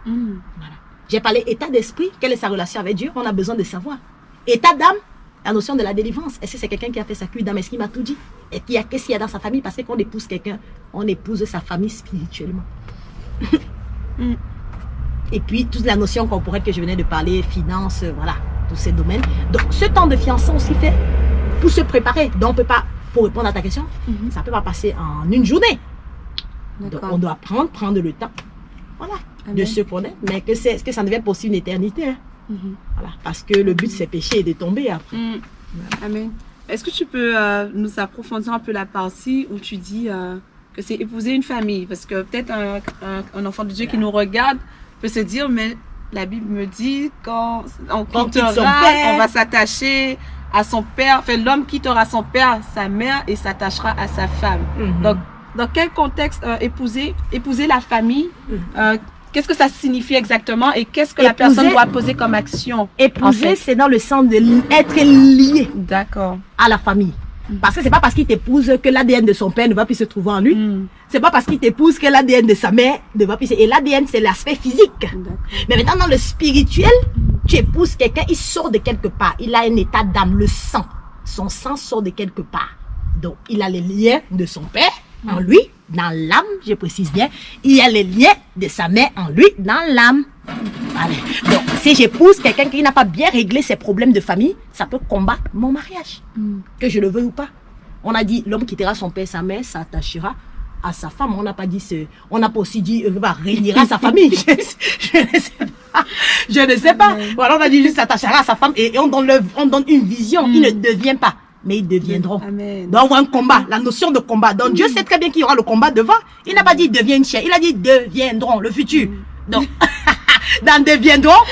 Speaker 2: Voilà. J'ai parlé état d'esprit. Quelle est sa relation avec Dieu? On a besoin de savoir. État d'âme, la notion de la délivrance. Est-ce que c'est quelqu'un qui a fait sa cure d'âme? Est-ce qu'il m'a tout dit? Et qu'est-ce qu'il y a dans sa famille? Parce que quand on épouse quelqu'un, on épouse sa famille spirituellement. Et puis, toute la notion corporelle que je venais de parler, finances, voilà, tous ces domaines. Donc, ce temps de fiançailles aussi fait pour se préparer. Donc, on peut pas, pour répondre à ta question, ça ne peut pas passer en une journée. Donc, on doit prendre le temps, voilà, de se connaître. Mais que ça devait passer une éternité. Hein. Voilà, parce que le but, c'est pécher et de tomber après.
Speaker 1: Voilà. Amen. Est-ce que tu peux nous approfondir un peu la partie où tu dis que c'est épouser une famille? Parce que peut-être un enfant de Dieu qui nous regarde peut se dire, mais la Bible me dit quand on quittera, on va s'attacher à son père. Enfin, l'homme quittera son père, sa mère et s'attachera à sa femme. Donc, dans quel contexte épouser la famille? Qu'est-ce que ça signifie exactement et qu'est-ce que la personne doit poser comme action?
Speaker 2: Épouser, c'est dans le sens d'être lié à la famille. Parce que c'est pas parce qu'il t'épouse que l'ADN de son père ne va plus se trouver en lui. C'est pas parce qu'il t'épouse que l'ADN de sa mère ne va plus se... Et l'ADN, c'est l'aspect physique. Mais maintenant, dans le spirituel, tu épouses quelqu'un, il sort de quelque part. Il a un état d'âme, le sang. Son sang sort de quelque part. Donc, il a les liens de son père en lui, dans l'âme, je précise bien. Il y a les liens de sa mère en lui, dans l'âme. Allez. Donc, si j'épouse quelqu'un qui n'a pas bien réglé ses problèmes de famille, ça peut combattre mon mariage, que je le veuille ou pas. On a dit, l'homme quittera son père, sa mère, s'attachera à sa femme. On n'a pas dit, on n'a pas aussi dit, réunira sa famille. Je ne sais pas. Je ne sais pas. Voilà, on a dit juste s'attachera à sa femme et on donne une vision. Il ne devient pas, mais ils deviendront. Donc, on voit un combat, la notion de combat. Donc, Dieu sait très bien qu'il y aura le combat devant. Il n'a pas dit devient une chair, il a dit deviendront, le futur. Donc, dans deviendront,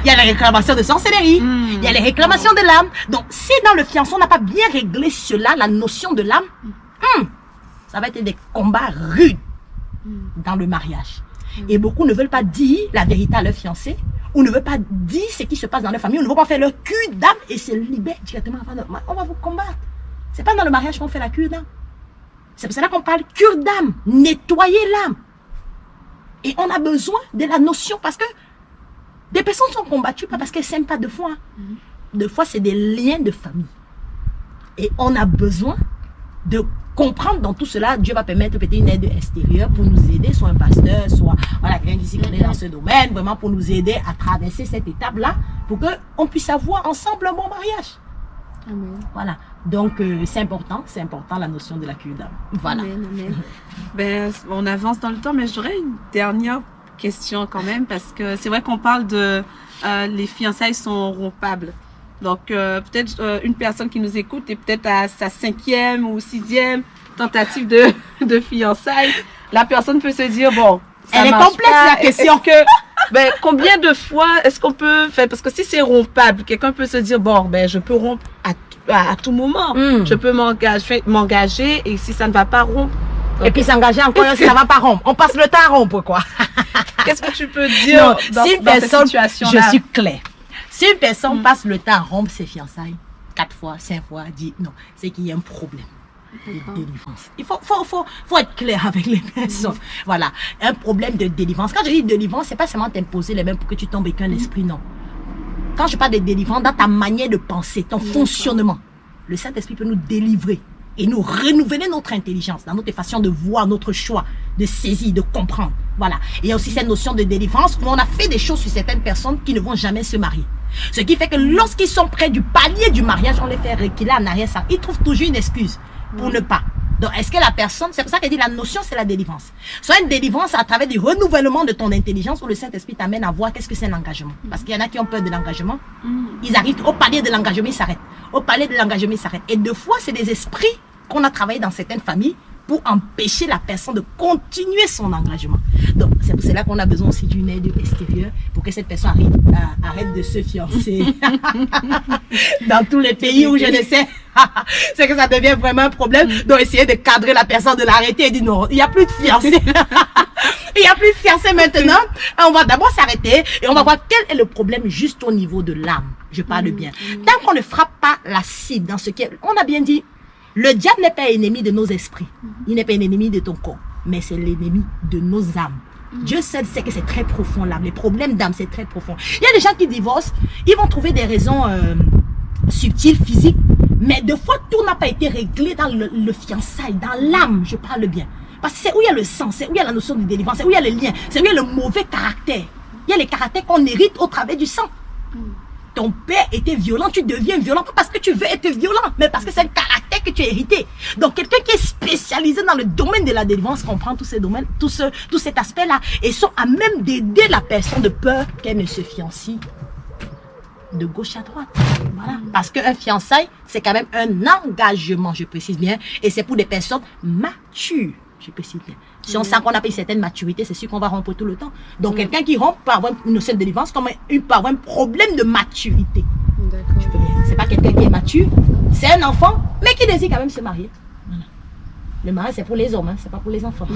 Speaker 2: il y a les réclamations de sorcellerie, il y a les réclamations de l'âme. Donc, si dans le fiançon, on n'a pas bien réglé cela, la notion de l'âme, ça va être des combats rudes dans le mariage. Et beaucoup ne veulent pas dire la vérité à leur fiancé, ou ne veulent pas dire ce qui se passe dans leur famille, ou ne veulent pas faire leur cure d'âme et se libérer directement avant de... On va vous combattre. C'est pas dans le mariage qu'on fait la cure d'âme. C'est pour cela qu'on parle cure d'âme, nettoyer l'âme. Et on a besoin de la notion parce que des personnes sont combattues pas parce qu'elles s'aiment pas deux fois. Deux fois, c'est des liens de famille. Et on a besoin de comprendre dans tout cela. Dieu va permettre peut-être une aide extérieure pour nous aider, soit un pasteur, soit voilà, quelqu'un qui s'y connaît dans ce domaine, vraiment pour nous aider à traverser cette étape-là, pour qu'on puisse avoir ensemble un bon mariage. Voilà. Donc, c'est important la notion de la cure d'âme. Voilà.
Speaker 1: Ben, on avance dans le temps, mais j'aurais une dernière question quand même, parce que c'est vrai qu'on parle de les fiançailles sont rompables. Donc, peut-être une personne qui nous écoute est peut-être à sa 5e ou 6e tentative de fiançailles, la personne peut se dire, bon, ça
Speaker 2: elle est
Speaker 1: marche
Speaker 2: complexe
Speaker 1: pas.
Speaker 2: la question.
Speaker 1: Ben, combien de fois est-ce qu'on peut faire, parce que si c'est rompable, quelqu'un peut se dire, bon, ben, je peux rompre à tout moment. Je peux m'engager et si ça ne va pas rompre.
Speaker 2: Et puis s'engager encore si ça va pas rompre. On passe le temps à rompre, quoi.
Speaker 1: Qu'est-ce que tu peux dire dans cette situation-là?
Speaker 2: Je suis claire. Si une personne passe le temps à rompre ses fiançailles, 4 fois, 5 fois, dit non, c'est qu'il y a un problème de délivrance. Il faut être clair avec les personnes. Voilà, un problème de délivrance. Quand je dis délivrance, c'est pas seulement t'imposer les mains pour que tu tombes avec un esprit, non. Quand je parle de délivrance, dans ta manière de penser, ton fonctionnement, le Saint-Esprit peut nous délivrer et nous renouveler notre intelligence, dans notre façon de voir, notre choix, de saisir, de comprendre. Voilà. Et il y a aussi cette notion de délivrance où on a fait des choses sur certaines personnes qui ne vont jamais se marier. Ce qui fait que lorsqu'ils sont près du palier du mariage, on les fait reculer en arrière. Ça, ils trouvent toujours une excuse pour ne pas. Donc, est-ce que la personne, c'est pour ça qu'elle dit la notion, c'est la délivrance. Soit une délivrance à travers du renouvellement de ton intelligence où le Saint-Esprit t'amène à voir qu'est-ce que c'est l'engagement. Parce qu'il y en a qui ont peur de l'engagement. Ils arrivent au palier de l'engagement, ils s'arrêtent. Au palier de l'engagement, ils s'arrêtent. Et deux fois, c'est des esprits qu'on a travaillé dans certaines familles pour empêcher la personne de continuer son engagement. Donc, c'est pour cela qu'on a besoin aussi d'une aide extérieure pour que cette personne arrête de se fiancer. Dans tous les pays où je le sais, c'est que ça devient vraiment un problème. Donc, essayer de cadrer la personne, de l'arrêter et dire non, il n'y a plus de fiancé. Il n'y a plus de fiancé maintenant. On va d'abord s'arrêter et on va voir quel est le problème juste au niveau de l'âme. Je parle bien. Tant qu'on ne frappe pas la cible dans ce qu'on a bien dit, le diable n'est pas ennemi de nos esprits. Il n'est pas ennemi de ton corps. Mais c'est l'ennemi de nos âmes. Dieu seul sait que c'est très profond l'âme. Les problèmes d'âme, c'est très profond. Il y a des gens qui divorcent. Ils vont trouver des raisons subtiles, physiques. Mais deux fois, tout n'a pas été réglé dans le fiançailles, dans l'âme. Je parle bien. Parce que c'est où il y a le sang, c'est où il y a la notion de délivrance, c'est où il y a le lien, c'est où il y a le mauvais caractère. Il y a les caractères qu'on hérite au travers du sang. Ton père était violent, tu deviens violent, pas parce que tu veux être violent, mais parce que c'est un caractère que tu as hérité. Donc quelqu'un qui est spécialisé dans le domaine de la délivrance comprend tous ces domaines, tout cet aspect-là, et sont à même d'aider la personne de peur qu'elle ne se fiancie de gauche à droite. Voilà. Parce qu'un fiançailles, c'est quand même un engagement, je précise bien, et c'est pour des personnes matures. Je précise bien. Si on sent qu'on a pas une certaine maturité, c'est sûr qu'on va rompre tout le temps. Donc, quelqu'un qui rompt peut avoir une notion de délivrance comme peut avoir un problème de maturité. D'accord. C'est pas quelqu'un qui est mature, c'est un enfant, mais qui désire quand même se marier. Voilà. Le mariage, c'est pour les hommes, hein, c'est pas pour les enfants.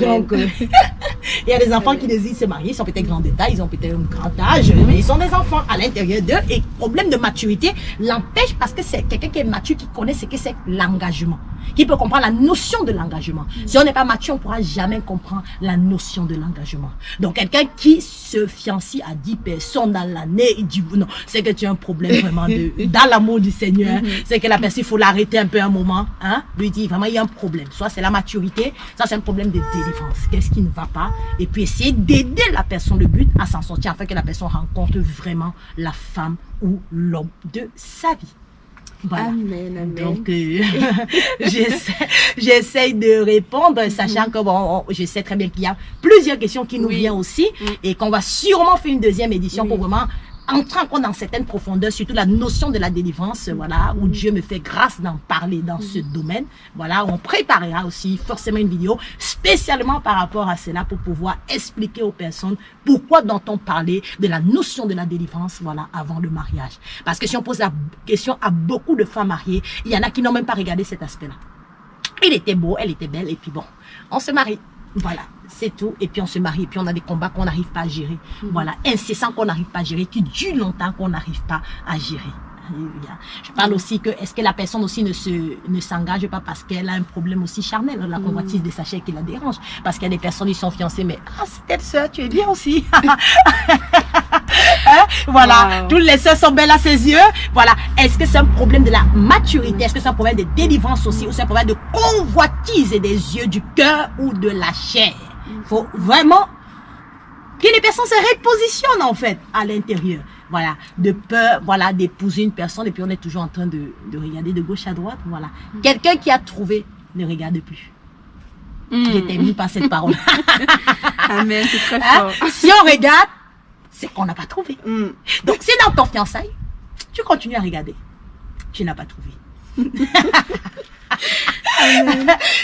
Speaker 2: Donc, il y a des enfants qui désirent se marier, ils sont peut-être grands d'état, ils ont peut-être un grand âge, mais ils sont des enfants à l'intérieur d'eux. Et problème de maturité l'empêche parce que c'est quelqu'un qui est mature, qui connaît ce que c'est l'engagement, qui peut comprendre la notion de l'engagement. Si on n'est pas mature, on ne pourra jamais comprendre la notion de l'engagement. Donc, quelqu'un qui se fiancie à 10 personnes dans l'année, il dit non, c'est que tu as un problème vraiment dans l'amour du Seigneur. C'est que la personne, il faut l'arrêter un peu un moment. Hein? Lui dit vraiment, il y a un problème. Soit c'est la maturité, soit c'est un problème de délivrance. Qu'est-ce qui ne va pas? Et puis essayer d'aider la personne, le but, à s'en sortir afin que la personne rencontre vraiment la femme ou l'homme de sa vie. Voilà.
Speaker 1: Amen, amen.
Speaker 2: Donc, j'essaie de répondre, sachant que bon, je sais très bien qu'il y a plusieurs questions qui nous viennent aussi et qu'on va sûrement faire une deuxième édition pour vraiment entrer encore dans certaines profondeurs, surtout la notion de la délivrance, voilà, où Dieu me fait grâce d'en parler dans ce domaine. Voilà, on préparera aussi forcément une vidéo spécialement par rapport à cela pour pouvoir expliquer aux personnes pourquoi dont-on parlait de la notion de la délivrance, voilà, avant le mariage. Parce que si on pose la question à beaucoup de femmes mariées, il y en a qui n'ont même pas regardé cet aspect-là. Il était beau, elle était belle, et puis bon, on se marie. Voilà, c'est tout. Et puis on se marie, et puis on a des combats qu'on n'arrive pas à gérer. Voilà, incessants qu'on n'arrive pas à gérer, qui durent longtemps qu'on n'arrive pas à gérer. Je parle aussi que, est-ce que la personne aussi ne s'engage pas parce qu'elle a un problème aussi charnel, la convoitise des sachets qui la dérange. Parce qu'il y a des personnes qui sont fiancées, mais c'est peut-être ça, tu es bien aussi. Voilà, toutes les sœurs sont belles à ses yeux. Voilà, est-ce que c'est un problème de la maturité? Est-ce que c'est un problème de délivrance aussi? Ou c'est un problème de convoitise des yeux, du cœur ou de la chair? Il faut vraiment que les personnes se repositionnent en fait à l'intérieur. Voilà, de peur, voilà, d'épouser une personne et puis on est toujours en train de regarder de gauche à droite. Voilà, quelqu'un qui a trouvé ne regarde plus. J'ai terminé par cette parole.
Speaker 1: Amen, c'est très fort.
Speaker 2: Si on regarde, c'est qu'on n'a pas trouvé. Donc, si dans ton fiançailles, tu continues à regarder, tu n'as pas trouvé.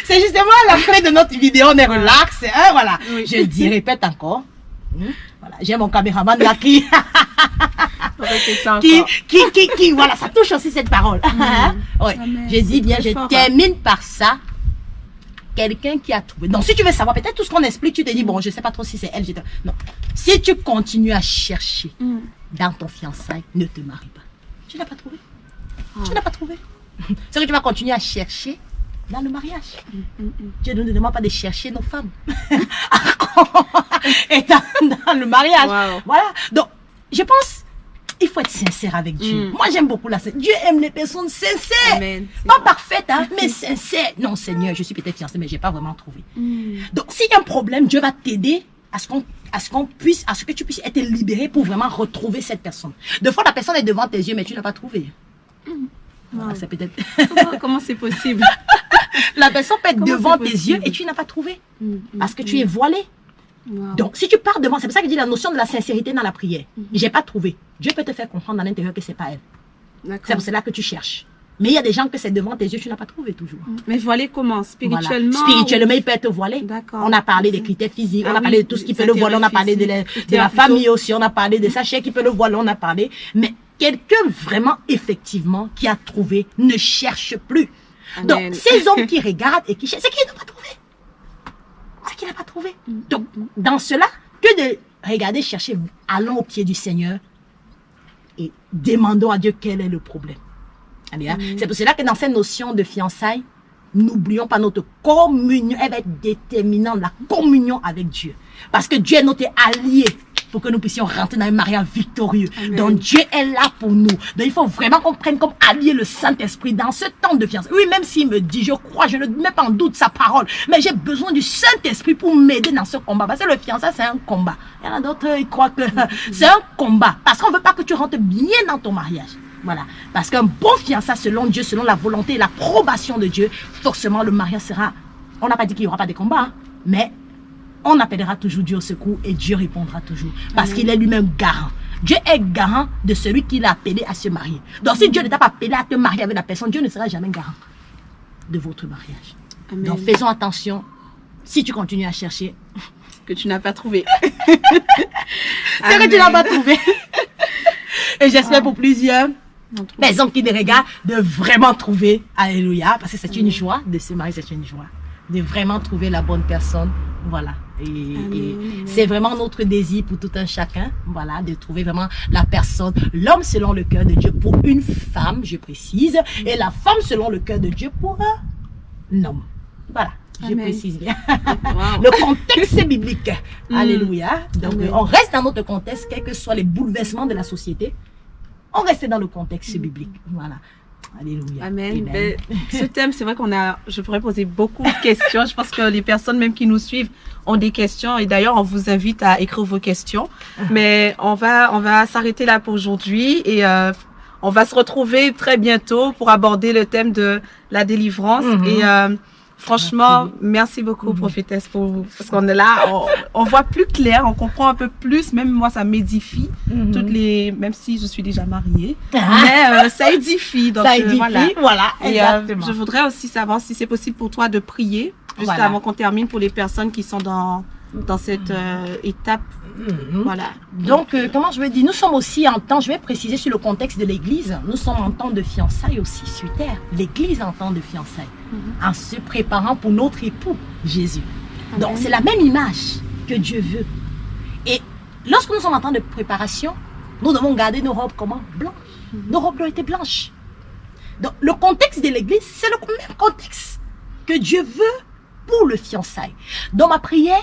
Speaker 2: C'est justement la fin de notre vidéo, on est relax, hein, voilà.
Speaker 1: Oui.
Speaker 2: Je dis, répète encore. Voilà, j'ai mon caméraman là qui, voilà, ça touche aussi cette parole. Ouais.
Speaker 1: Amen.
Speaker 2: Je dis bien,
Speaker 1: C'est
Speaker 2: je
Speaker 1: fort,
Speaker 2: termine par ça. Quelqu'un qui a trouvé. Donc, si tu veux savoir, peut-être tout ce qu'on explique, tu te dis, bon, je sais pas trop si c'est elle. Non. Si tu continues à chercher dans ton fiançailles, ne te marie pas. Tu n'as pas trouvé. Tu n'as pas trouvé. C'est que tu vas continuer à chercher dans le mariage. Dieu ne nous demande pas de chercher nos femmes. Et dans le mariage.
Speaker 1: Wow.
Speaker 2: Voilà. Donc, je pense, il faut être sincère avec Dieu. Moi, j'aime beaucoup la sincérité. Dieu aime les personnes sincères.
Speaker 1: Amen.
Speaker 2: Pas parfaites, hein, mais sincères. Non, Seigneur, je suis peut-être fiancée, mais je n'ai pas vraiment trouvé. Donc, s'il y a un problème, Dieu va t'aider à ce que tu puisses être libéré pour vraiment retrouver cette personne. De fois, la personne est devant tes yeux, mais tu n'as pas trouvé. Voilà, c'est peut-être.
Speaker 1: Comment c'est possible?
Speaker 2: La personne peut être
Speaker 1: Comment
Speaker 2: devant
Speaker 1: c'est
Speaker 2: tes
Speaker 1: possible?
Speaker 2: yeux et tu n'as pas trouvé. Parce que tu es voilé.
Speaker 1: Wow.
Speaker 2: Donc, si tu pars devant, c'est pour ça que je dis la notion de la sincérité dans la prière. J'ai pas trouvé. Dieu peut te faire comprendre à l'intérieur que c'est pas elle. C'est
Speaker 1: D'accord.
Speaker 2: pour cela que tu cherches. Mais il y a des gens que c'est devant tes yeux, tu n'as pas trouvé toujours.
Speaker 1: Mais voilé comment?
Speaker 2: Voilà.
Speaker 1: Spirituellement?
Speaker 2: Spirituellement, il peut être voilé.
Speaker 1: D'accord.
Speaker 2: On a parlé des critères physiques, on a
Speaker 1: Ah
Speaker 2: parlé
Speaker 1: oui,
Speaker 2: de tout ce qui
Speaker 1: des
Speaker 2: peut le voiler, on a
Speaker 1: intérêts
Speaker 2: parlé de
Speaker 1: physiques.
Speaker 2: la
Speaker 1: Plutôt-
Speaker 2: famille aussi, on a parlé de sa chair qui peut le voiler, on a parlé. Mais quelqu'un vraiment, effectivement, qui a trouvé, ne cherche plus.
Speaker 1: Amen.
Speaker 2: Donc, ces hommes qui regardent et qui cherchent, c'est qu'ils n'ont pas trouvé. C'est qu'il n'a pas trouvé. Donc, dans cela, que de regarder, chercher, allons au pied du Seigneur et demandons à Dieu quel est le problème. Allez, hein? C'est pour cela que dans cette notion de fiançailles, n'oublions pas notre communion. Elle va être déterminante, la communion avec Dieu. Parce que Dieu est notre allié pour que nous puissions rentrer dans un mariage victorieux.
Speaker 1: Amen.
Speaker 2: Donc Dieu est là pour nous. Donc il faut vraiment qu'on prenne comme allié le Saint-Esprit dans ce temps de fiançailles. Oui, même s'il me dit, je crois, je ne mets pas en doute sa parole, mais j'ai besoin du Saint-Esprit pour m'aider dans ce combat. Parce que le fiançailles, c'est un combat. Il y en a d'autres, ils croient que c'est un combat. Parce qu'on ne veut pas que tu rentres bien dans ton mariage. Voilà. Parce qu'un bon fiançailles, selon Dieu, selon la volonté et l'approbation de Dieu, forcément, le mariage sera... On n'a pas dit qu'il n'y aura pas de combat, hein, mais on appellera toujours Dieu au secours et Dieu répondra toujours. Parce qu'il est lui-même garant. Dieu est garant de celui qui l'a appelé à se marier. Donc si Dieu ne t'a pas appelé à te marier avec la personne, Dieu ne sera jamais garant de votre mariage.
Speaker 1: Amen.
Speaker 2: Donc faisons attention. Si tu continues à chercher,
Speaker 1: Que tu n'as pas trouvé.
Speaker 2: c'est que tu n'as pas trouvé. Et j'espère pour plusieurs personnes qui nous regardent de vraiment trouver, alléluia, parce que c'est une joie de se marier, c'est une joie. De vraiment trouver la bonne personne. Voilà. Et c'est vraiment notre désir pour tout un chacun. Voilà. De trouver vraiment la personne, l'homme selon le cœur de Dieu pour une femme, je précise. Et la femme selon le cœur de Dieu pour un homme. Voilà. Je
Speaker 1: Amen.
Speaker 2: précise bien.
Speaker 1: Wow.
Speaker 2: Le contexte biblique. Alléluia. Donc,
Speaker 1: Amen.
Speaker 2: on reste dans notre contexte, quels que soient les bouleversements de la société. On reste dans le contexte biblique. Voilà. Alléluia.
Speaker 1: Amen. Ben, ce thème, c'est vrai je pourrais poser beaucoup de questions. Je pense que les personnes même qui nous suivent ont des questions. Et d'ailleurs, on vous invite à écrire vos questions. Mais on va s'arrêter là pour aujourd'hui et on va se retrouver très bientôt pour aborder le thème de la délivrance. Et franchement, merci beaucoup, prophétesse, parce qu'on est là, on voit plus clair, on comprend un peu plus. Même moi, ça m'édifie. Même si je suis déjà mariée, mais ça édifie. Donc,
Speaker 2: Ça édifie, voilà,
Speaker 1: Et
Speaker 2: exactement.
Speaker 1: je voudrais aussi savoir si c'est possible pour toi de prier, juste
Speaker 2: Voilà.
Speaker 1: avant qu'on termine, pour les personnes qui sont dans cette étape. Voilà.
Speaker 2: Donc, comment je vais dire, nous sommes aussi en temps, je vais préciser sur le contexte de l'église, nous sommes en temps de fiançailles aussi sur terre. L'église en temps de fiançailles, en se préparant pour notre époux, Jésus. Donc, c'est la même image que Dieu veut. Et lorsque nous sommes en temps de préparation, nous devons garder nos robes comment? Blanches. Nos robes doivent être blanches. Donc, le contexte de l'église, c'est le même contexte que Dieu veut pour le fiançailles. Dans ma prière,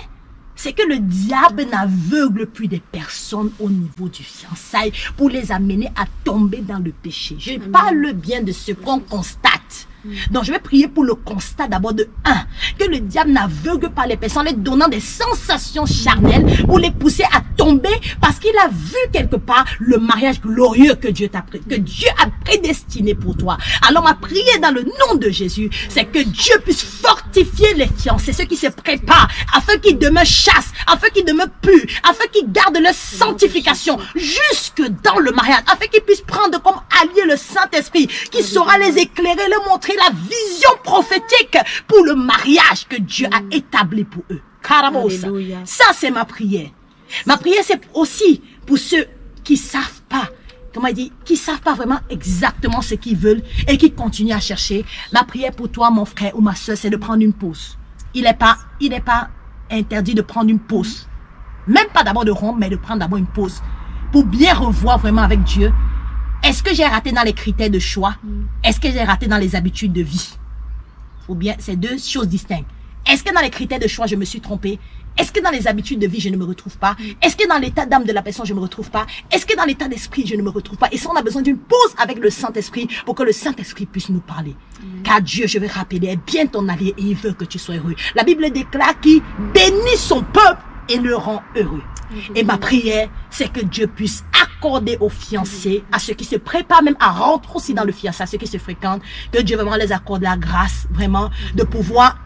Speaker 2: c'est que le diable n'aveugle plus des personnes au niveau du fiançailles pour les amener à tomber dans le péché. Je parle bien de ce qu'on constate. Donc je vais prier pour le constat d'abord de 1, que le diable n'aveugle pas les personnes en les donnant des sensations charnelles pour les pousser à tomber parce qu'il a vu quelque part le mariage glorieux que Dieu a prédestiné pour toi. Alors ma prière dans le nom de Jésus, c'est que Dieu puisse fortifier les fiancés, ceux qui se préparent, afin qu'ils demeurent chastes, afin qu'ils demeurent purs, afin qu'ils gardent leur sanctification jusque dans le mariage, afin qu'ils puissent prendre comme allié le Saint-Esprit, qui saura les éclairer, leur montrer la vision prophétique pour le mariage que Dieu a établi pour eux. Caramosa. Ça, c'est ma prière. Ma prière, c'est aussi pour ceux qui savent pas, comment il dit, qui savent pas vraiment exactement ce qu'ils veulent et qui continuent à chercher. Ma prière pour toi, mon frère ou ma soeur, c'est de prendre une pause. Il n'est pas interdit de prendre une pause. Même pas d'abord de rompre, mais de prendre d'abord une pause pour bien revoir vraiment avec Dieu. Est-ce que j'ai raté dans les critères de choix? Est-ce que j'ai raté dans les habitudes de vie? Ou bien, c'est deux choses distinctes. Est-ce que dans les critères de choix, je me suis trompé? Est-ce que dans les habitudes de vie, je ne me retrouve pas? Est-ce que dans l'état d'âme de la personne, je ne me retrouve pas? Est-ce que dans l'état d'esprit, je ne me retrouve pas? Et ça, on a besoin d'une pause avec le Saint-Esprit pour que le Saint-Esprit puisse nous parler. Car Dieu, je vais rappeler, est bien ton allié et il veut que tu sois heureux. La Bible déclare qu'il bénit son peuple et le rend heureux. Et ma prière, c'est que Dieu puisse accorder aux fiancés, à ceux qui se préparent même à rentrer aussi dans le fiancé, à ceux qui se fréquentent, que Dieu vraiment les accorde la grâce, vraiment, de pouvoir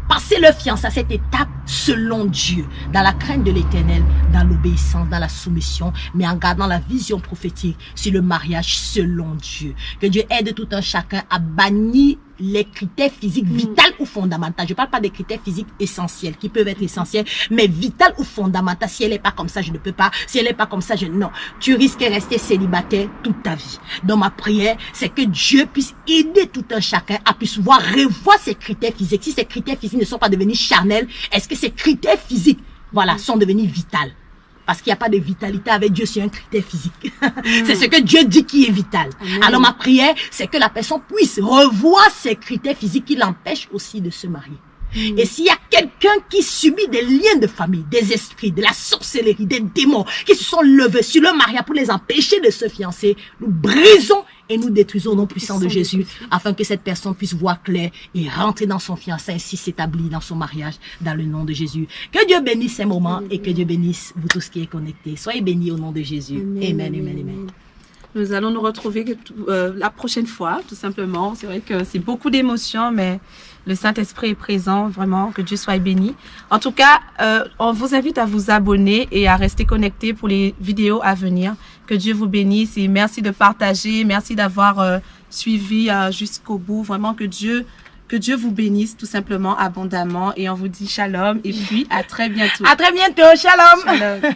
Speaker 2: passer leur fiancé à cette étape selon Dieu, dans la crainte de l'Éternel, dans l'obéissance, dans la soumission, mais en gardant la vision prophétique sur le mariage selon Dieu. Que Dieu aide tout un chacun à bannir les critères physiques vitaux ou fondamentaux. Je ne parle pas des critères physiques essentiels, qui peuvent être essentiels, mais vitaux ou fondamentaux. Si elle n'est pas comme ça, je ne peux pas. Si elle n'est pas comme ça, non. Tu risques de rester célibataire toute ta vie. Donc ma prière, c'est que Dieu puisse aider tout un chacun à puisse revoir ses critères physiques. Si ces critères physiques ne sont pas devenus charnels, est-ce que ces critères physiques, voilà, sont devenus vitaux? Parce qu'il n'y a pas de vitalité avec Dieu, c'est un critère physique. C'est ce que Dieu dit qui est vital. Alors ma prière, c'est que la personne puisse revoir ses critères physiques qui l'empêchent aussi de se marier. Et s'il y a quelqu'un qui subit des liens de famille, des esprits, de la sorcellerie, des démons qui se sont levés sur le mariage pour les empêcher de se fiancer, nous brisons et nous détruisons au nom puissant de Jésus afin que cette personne puisse voir clair et rentrer dans son fiançailles, ainsi s'établir dans son mariage dans le nom de Jésus. Que Dieu bénisse ces moments et que Dieu bénisse vous tous qui êtes connectés. Soyez bénis au nom de Jésus. Amen, amen, amen.
Speaker 1: Nous allons nous retrouver la prochaine fois, tout simplement. C'est vrai que c'est beaucoup d'émotions, mais le Saint-Esprit est présent, vraiment, que Dieu soit béni. En tout cas, on vous invite à vous abonner et à rester connectés pour les vidéos à venir. Que Dieu vous bénisse et merci de partager, merci d'avoir suivi jusqu'au bout. Vraiment, que Dieu vous bénisse tout simplement abondamment et on vous dit shalom et puis à très bientôt.
Speaker 2: À très bientôt, shalom.
Speaker 1: Shalom.